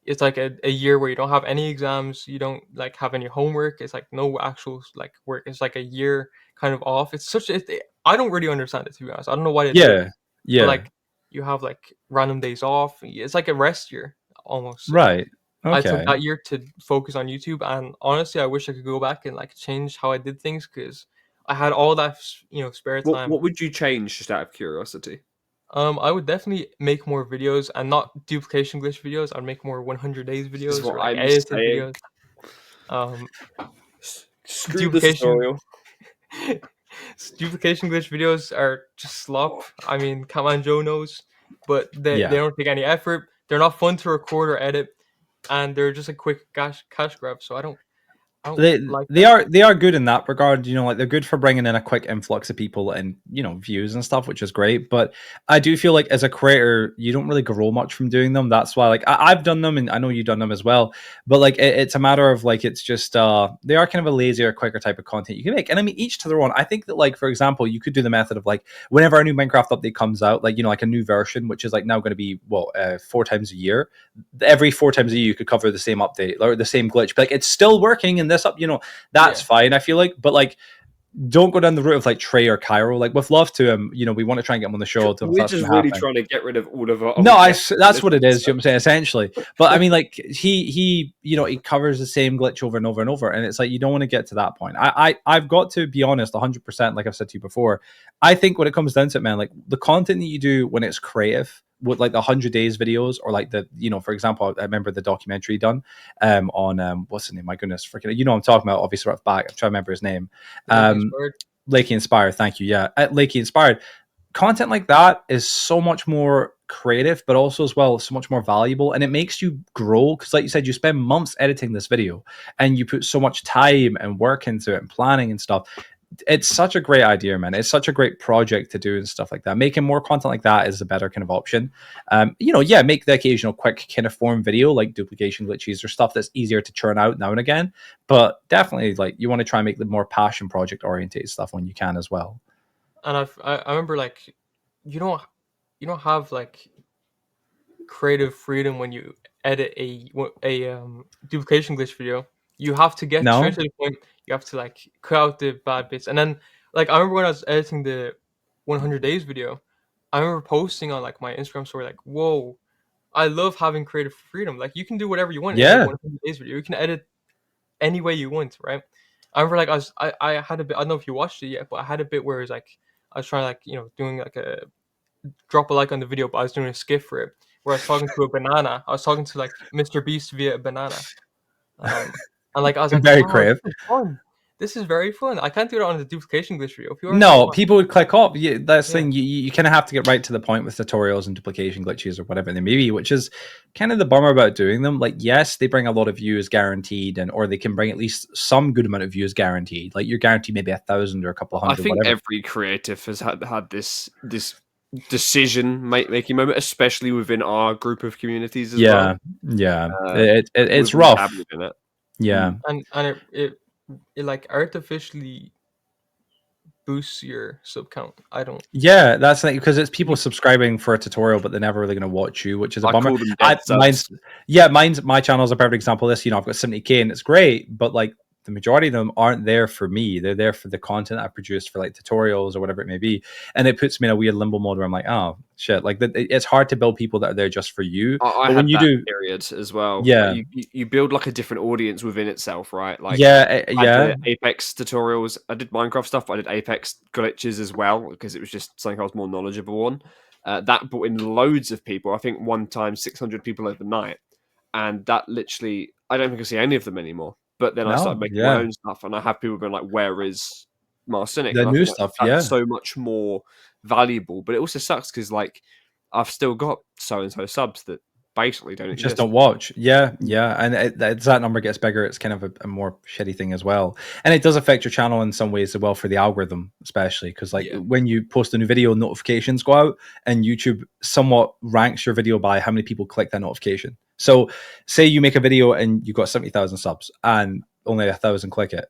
it's like a year where you don't have any exams, you don't like have any homework. It's like no actual like work. It's like a year kind of off. It's I don't really understand it, to be honest. I don't know why they do it. Yeah. But like you have like random days off. It's like a rest year almost. So Right. I took Okay. that year to focus on YouTube, and honestly, I wish I could go back and like change how I did things because I had all that spare time. What would you change, just out of curiosity? I would definitely make more videos and not duplication glitch videos. I'd make more 100 days videos what or like I'm edited saying. videos. Um, Screw the duplication tutorial. duplication glitch videos are just slop. I mean, come on, Joe knows, but they Yeah. don't take any effort. They're not fun to record or edit, and they're just a quick cash grab. So I don't like They that. are good in that regard. You know, like they're good for bringing in a quick influx of people and, you know, views and stuff, which is great. But I do feel like as a creator, you don't really grow much from doing them. That's why, like, I've done them, and I know you've done them as well. But like, it's a matter of like, it's just they are kind of a lazier, quicker type of content you can make. And I mean, each to their own. I think that, like, for example, you could do the method of like, whenever a new Minecraft update comes out, like, you know, like a new version, which is like now going to be 4 times a year. Every 4 times a year, you could cover the same update or the same glitch. But like, it's still working in this up, you know, that's fine, I feel like. But like, don't go down the route of like Trey or Cairo. Like, with love to him, you know, we want to try and get him on the show. We're just really trying to get rid of all of our. No, that's what it is. You know what I'm saying, essentially. But I mean, like, he, you know, he covers the same glitch over and over and over, and it's like you don't want to get to that point. I've got to be honest, 100%. Like I've said to you before, I think when it comes down to it, man, like the content that you do when it's creative, with like the 100 days videos, or like the, you know, for example, I remember the documentary done on what's his name? My goodness, freaking, you know what I'm talking about. Obviously, right back. I'm trying to remember his name. Lakey Inspired. Thank you. Yeah, at Lakey Inspired. Content like that is so much more creative, but also as well so much more valuable, and it makes you grow because, like you said, you spend months editing this video and you put so much time and work into it and planning and stuff. It's such a great idea, man. It's such a great project to do and stuff like that. Making more content like that is a better kind of option. You know, yeah, make the occasional quick kind of form video like duplication glitches or stuff that's easier to churn out now and again, but definitely like you want to try and make the more passion project oriented stuff when you can as well. And I remember, like, you don't have like creative freedom when you edit a duplication glitch video. You have to get straight to the point. You have to like cut out the bad bits. And then, like, I remember when I was editing the 100 days video, I remember posting on like my Instagram story, like, whoa, I love having creative freedom. Like, you can do whatever you want in a 100 days video. You can edit any way you want, right? I remember, like, I had a bit, I don't know if you watched it yet, but I had a bit where it was like I was trying to, like, you know, doing like a drop a like on the video, but I was doing a skit for it where I was talking to a banana. I was talking to like Mr. Beast via a banana. And like I was like, very creative. This is very fun. I can't do it on the duplication glitch video. People would click off. Yeah, that's the thing. You kind of have to get right to the point with tutorials and duplication glitches or whatever they may be, which is kind of the bummer about doing them. Like, yes, they bring a lot of views guaranteed, or they can bring at least some good amount of views guaranteed. Like, you're guaranteed maybe 1,000 or a couple of hundred. I think whatever. every creative has had this decision making moment, especially within our group of communities as well. Yeah, it's rough. Yeah, and it like artificially boosts your sub count. I don't. Yeah, that's like because it's people subscribing for a tutorial, but they're never really going to watch you, which is a bummer. My channel is a perfect example of this. You know, I've got 70K and it's great, but like the majority of them aren't there for me. They're there for the content I produced for like tutorials or whatever it may be. And it puts me in a weird limbo mode where I'm like, oh shit, like it's hard to build people that are there just for you. I had that period as well. Yeah, like you build like a different audience within itself, right? Like I did Apex tutorials. I did Minecraft stuff, but I did Apex glitches as well because it was just something I was more knowledgeable on. That brought in loads of people. I think one time 600 people overnight, and that literally I don't think I see any of them anymore. But then I started making my own stuff, and I have people going like, "Where is Marcinic?" The new stuff, that's so much more valuable. But it also sucks because like I've still got so and so subs that basically don't just don't watch. Yeah, and as that number gets bigger, it's kind of a more shitty thing as well. And it does affect your channel in some ways as well for the algorithm, especially because like when you post a new video, notifications go out, and YouTube somewhat ranks your video by how many people click that notification. So say you make a video and you got 70,000 subs and only 1,000 click it.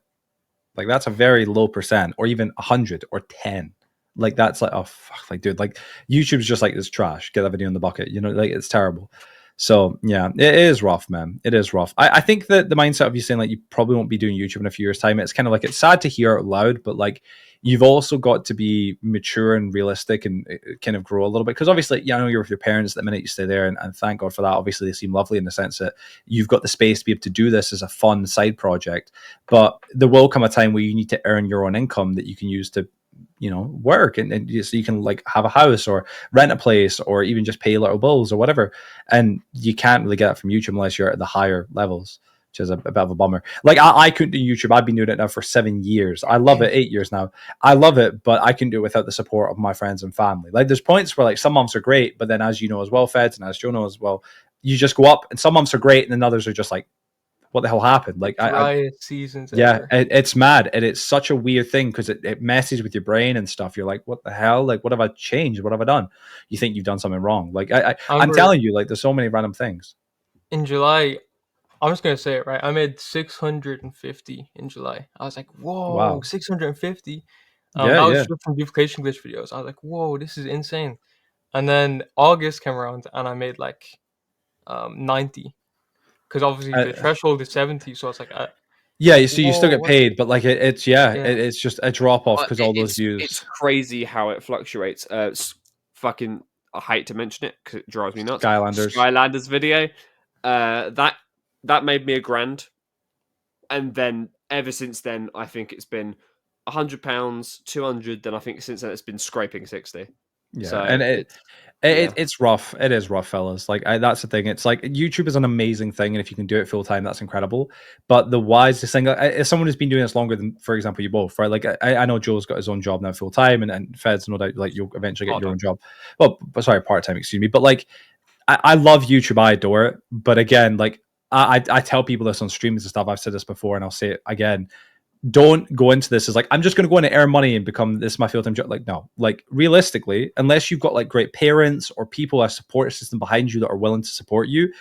Like that's a very low percent, or even 100 or 10. Like that's like, oh fuck, like dude, like YouTube's just like, it's trash. Get that video in the bucket. You know, like it's terrible. So yeah, it is rough, man. It is rough. I think that the mindset of you saying like you probably won't be doing YouTube in a few years' time, it's kind of like, it's sad to hear out loud, but like you've also got to be mature and realistic and kind of grow a little bit. Because obviously, I know you're with your parents the minute you stay there, and thank God for that. Obviously, they seem lovely in the sense that you've got the space to be able to do this as a fun side project. But there will come a time where you need to earn your own income that you can use to, you know, work and so you can like have a house or rent a place or even just pay little bills or whatever. And you can't really get that from YouTube unless you're at the higher levels. which is a bit of a bummer. Like I couldn't do YouTube. I've been doing it now for 7 years. I love it. 8 years now. I love it, but I can do it without the support of my friends and family. Like there's points where like some months are great, but then as you know as well, Feds, and as Joe knows as well, you just go up, and some months are great, and then others are just like, what the hell happened? Like driest seasons yeah, ever. it's mad, and it's such a weird thing because it messes with your brain and stuff. You're like, what the hell? Like, what have I changed? What have I done? You think you've done something wrong. Like I'm remember telling you, like there's so many random things. in July, I'm just gonna say it right. I made 650 in July. I was like, whoa, Wow. 650. Yeah, That was yeah. just from duplication glitch videos. I was like, whoa, this is insane. And then August came around and I made like 90, because obviously the threshold is 70. So it's like, yeah. So you still whoa, get paid, but like yeah, it's just a drop off because all those It's views. crazy how it fluctuates. Fucking, I hate to mention it because it drives me nuts. Skylanders. Skylanders video, that made me £1,000, and then ever since then, I think it's been £100, 200. Then I think since then it's been scraping 60. Yeah, So and yeah. it's rough. It is rough, fellas. Like that's the thing. It's like YouTube is an amazing thing, and if you can do it full time, that's incredible. But the wisest thing, as someone who's been doing this longer than, for example, you both, right? Like I know Joe's got his own job now, full time, and Fed's no doubt like you'll eventually get your own job. Well, sorry, part time, excuse me. But like I love YouTube, I adore it. But again, like I tell people this on streams and stuff. I've said this before, and I'll say it again. Don't go into this as like, I'm just going to go in and earn money and become this my full-time job. Like, no, like realistically, unless you've got like great parents or people, a support system behind you that are willing to support you,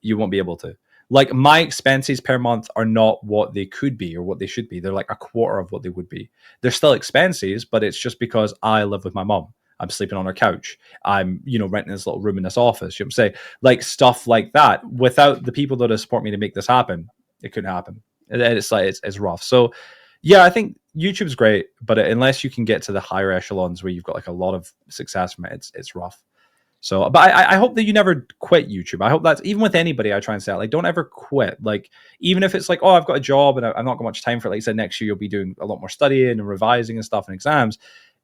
you won't be able to. Like my expenses per month are not what they could be or what they should be. They're like a quarter of what they would be. They're still expenses, but it's just because I live with my mom. I'm sleeping on her couch. I'm, renting this little room in this office. You know what I'm saying? Like stuff like that. Without the people that support me to make this happen, it couldn't happen. And it's like it's rough. So yeah, I think YouTube's great, but unless you can get to the higher echelons where you've got like a lot of success from it, it's rough. So, but I hope that you never quit YouTube. I hope that's even with anybody. I try and say like, don't ever quit. Like, even if it's like, oh, I've got a job and I've not got much time for it. Like I said, next year you'll be doing a lot more studying and revising and stuff and exams.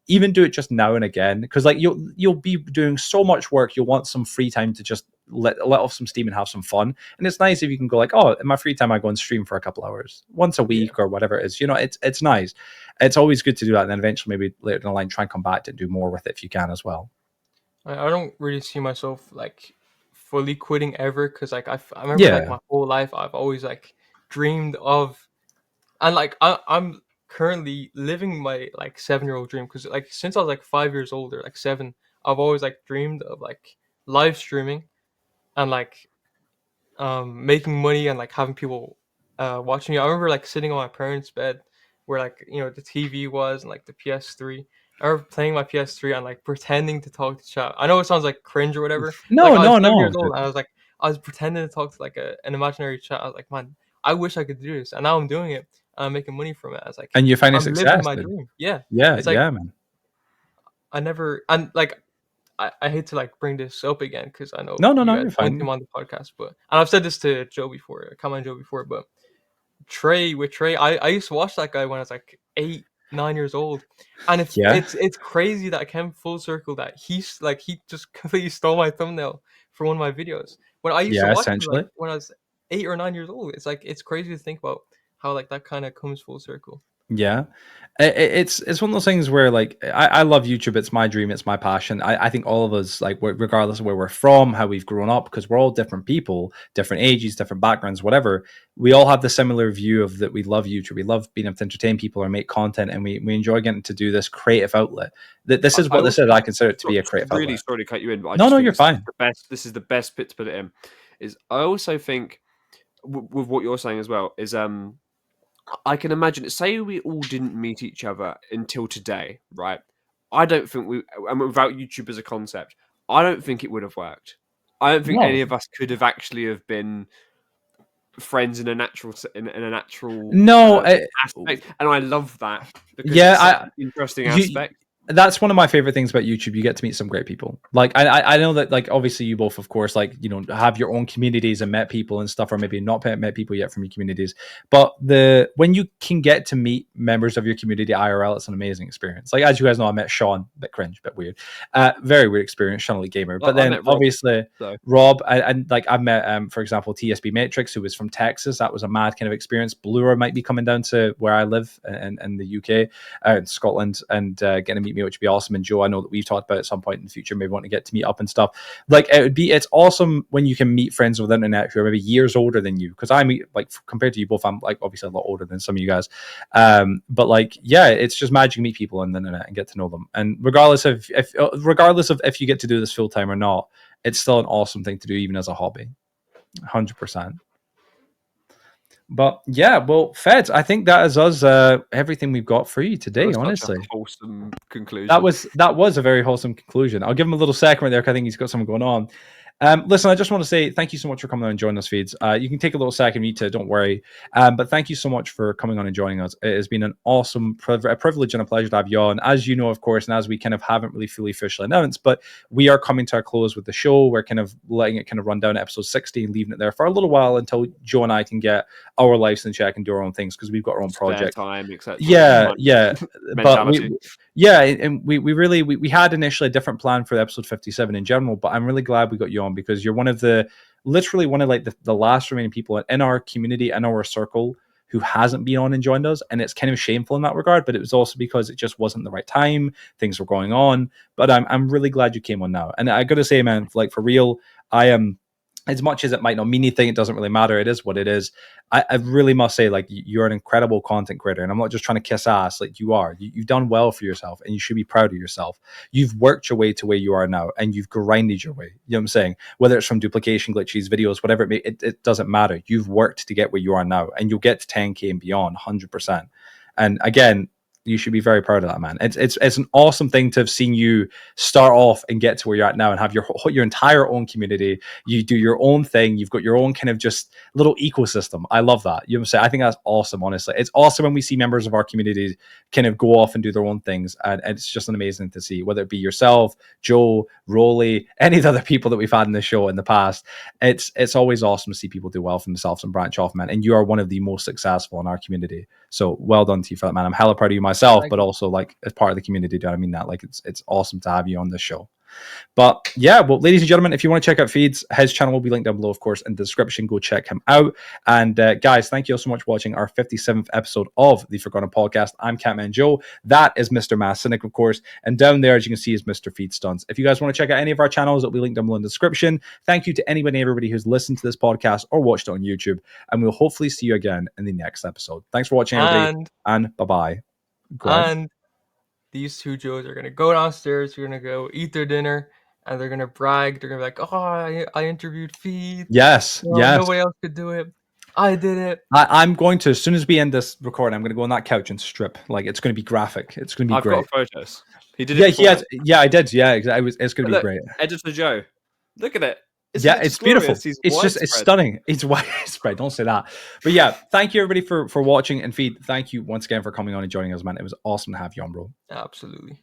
Even do it just now and again, because like you'll be doing so much work. You'll want some free time to just let off some steam and have some fun. And it's nice if you can go like, oh, in my free time I go and stream for a couple hours once a week or whatever it is. It's nice. It's always good to do that, and then eventually maybe later down the line try and come back to do more with it if you can as well. I don't really see myself like fully quitting ever, because like I remember like my whole life I've always like dreamed of, and like I'm currently living my like 7-year-old dream, because like since I was like 5 years old or like 7, I've always like dreamed of like live streaming and like making money and like having people watching me. I remember like sitting on my parents' bed where like the TV was and like the PS3. I remember playing my PS3 and like pretending to talk to chat. I know it sounds like cringe or whatever. Like No, I was 7 years no. old and I was pretending to talk to like an imaginary chat. I was like, man, I wish I could do this, and now I'm doing it. I'm making money from it. I was like, And you're finding I'm living success. my Then. dream. Yeah, Yeah, it's like man. I never, and like I hate to like bring this up again because I know No, you you're guys want fine. him on the podcast, but and I've said this to Joe before, come on Joe before, but Trey, I used to watch that guy when I was like 8, 9 years old, and it's crazy that I came full circle that he just completely stole my thumbnail for one of my videos when I used to watch him, like when I was 8 or 9 years old. It's like it's crazy to think about how like that kind of comes full circle. Yeah, it's one of those things where like I love YouTube. It's my dream. It's my passion. I think all of us, like regardless of where we're from, how we've grown up, because we're all different people, different ages, different backgrounds, whatever. We all have the similar view of that. We love YouTube. We love being able to entertain people or make content, and we enjoy getting to do this creative outlet. This is what this is. I consider it to be a creative outlet. Really sorry to cut you in, but I no, just think you're fine. This is the best bit to put it in. Is I also think with what you're saying as well is I can imagine, say we all didn't meet each other until today, right? I don't think without YouTube as a concept, I don't think it would have worked. I don't think any of us could have actually have been friends in a natural no aspect, and I love that because yeah, it's such an interesting aspect. that's one of my favorite things about YouTube. You get to meet some great people. Like I know that, like, obviously you both, of course, like, you know, have your own communities and met people and stuff, or maybe not met people yet from your communities. But when you can get to meet members of your community IRL, it's an amazing experience. Like, as you guys know, I met Sean, a bit cringe, a bit weird, very weird experience, Sean Elite Gamer. But I then met Rob, obviously so. Rob, and like I've met, for example, TSB Matrix, who was from Texas. That was a mad kind of experience. Bluer might be coming down to where I live in the UK, in Scotland, and getting to meet me, which would be awesome. And Joe, I know that we've talked about at some point in the future, maybe want to get to meet up and stuff. Like, it's awesome when you can meet friends with the internet who are maybe years older than you. Because like, compared to you both, I'm like obviously a lot older than some of you guys. But like, yeah, it's just magic to meet people on the internet and get to know them. And regardless of if you get to do this full time or not, it's still an awesome thing to do, even as a hobby. 100%. But yeah, well, Feds, I think that is us, everything we've got for you today. Honestly, such a wholesome conclusion. That was a very wholesome conclusion. I'll give him a little second right there because I think he's got something going on. Listen, I just want to say thank you so much for coming on and joining us, Feeds. You can take a little second, you to, don't worry. But thank you so much for coming on and joining us. It has been an awesome privilege and a pleasure to have you on. As you know, of course, and as we kind of haven't really fully officially announced, but we are coming to our close with the show. We're kind of letting it kind of run down to episode 60 and leaving it there for a little while until Joe and I can get our lives in check and do our own things, because we've got our own project. Time, etc. Yeah. But we had initially a different plan for episode 57 in general, but I'm really glad we got you on, because you're literally one of like the last remaining people in our community, in our circle, who hasn't been on and joined us. And it's kind of shameful in that regard, but it was also because it just wasn't the right time. Things were going on, but I'm really glad you came on now. And I gotta say, man, like, for real, I am, as much as it might not mean anything, it doesn't really matter. It is what it is. I really must say, like, you're an incredible content creator, and I'm not just trying to kiss ass. Like, you are. You've done well for yourself, and you should be proud of yourself. You've worked your way to where you are now, and you've grinded your way. You know what I'm saying? Whether it's from duplication, glitches, videos, whatever it may, it doesn't matter. You've worked to get where you are now, and you'll get to 10K and beyond, 100%. And again, you should be very proud of that, man. It's an awesome thing to have seen you start off and get to where you're at now, and have your entire own community. You do your own thing. You've got your own kind of just little ecosystem. I love that. You know what I'm saying? I think that's awesome, honestly. It's awesome when we see members of our community kind of go off and do their own things. And it's just an amazing to see, whether it be yourself, Joe, Rolly, any of the other people that we've had in the show in the past. It's always awesome to see people do well for themselves and branch off, man. And you are one of the most successful in our community. So well done to you for that, man. I'm hella proud of you myself, but also, like, as part of the community. Do I mean that? Like, it's awesome to have you on this show. But yeah, well, ladies and gentlemen, if you want to check out Feeds, his channel will be linked down below, of course, in the description. Go check him out. And guys, thank you all so much for watching our 57th episode of the Forgotten Podcast. I'm Catman Joe. That is Mr. Mass Cynic, of course. And down there, as you can see, is Mr. FeeDStunz. If you guys want to check out any of our channels, it'll be linked down below in the description. Thank you to anybody and everybody who's listened to this podcast or watched it on YouTube. And we'll hopefully see you again in the next episode. Thanks for watching, everybody. And bye-bye. And these two Joes are going to go downstairs. They're going to go eat their dinner. And they're going to brag. They're going to be like, oh, I interviewed Feed. Yes, yes. Nobody else could do it. I did it. I'm going to, as soon as we end this recording, I'm going to go on that couch and strip. Like, it's going to be graphic. It's going to be great. I've got photos. He did it. Yeah, I did. Yeah, exactly. It's going to be great. Editor Joe, look at it. It's beautiful. It's stunning. It's widespread. Don't say that. But yeah, thank you, everybody, for watching. And Feed, thank you once again for coming on and joining us, man. It was awesome to have you on, bro. Absolutely.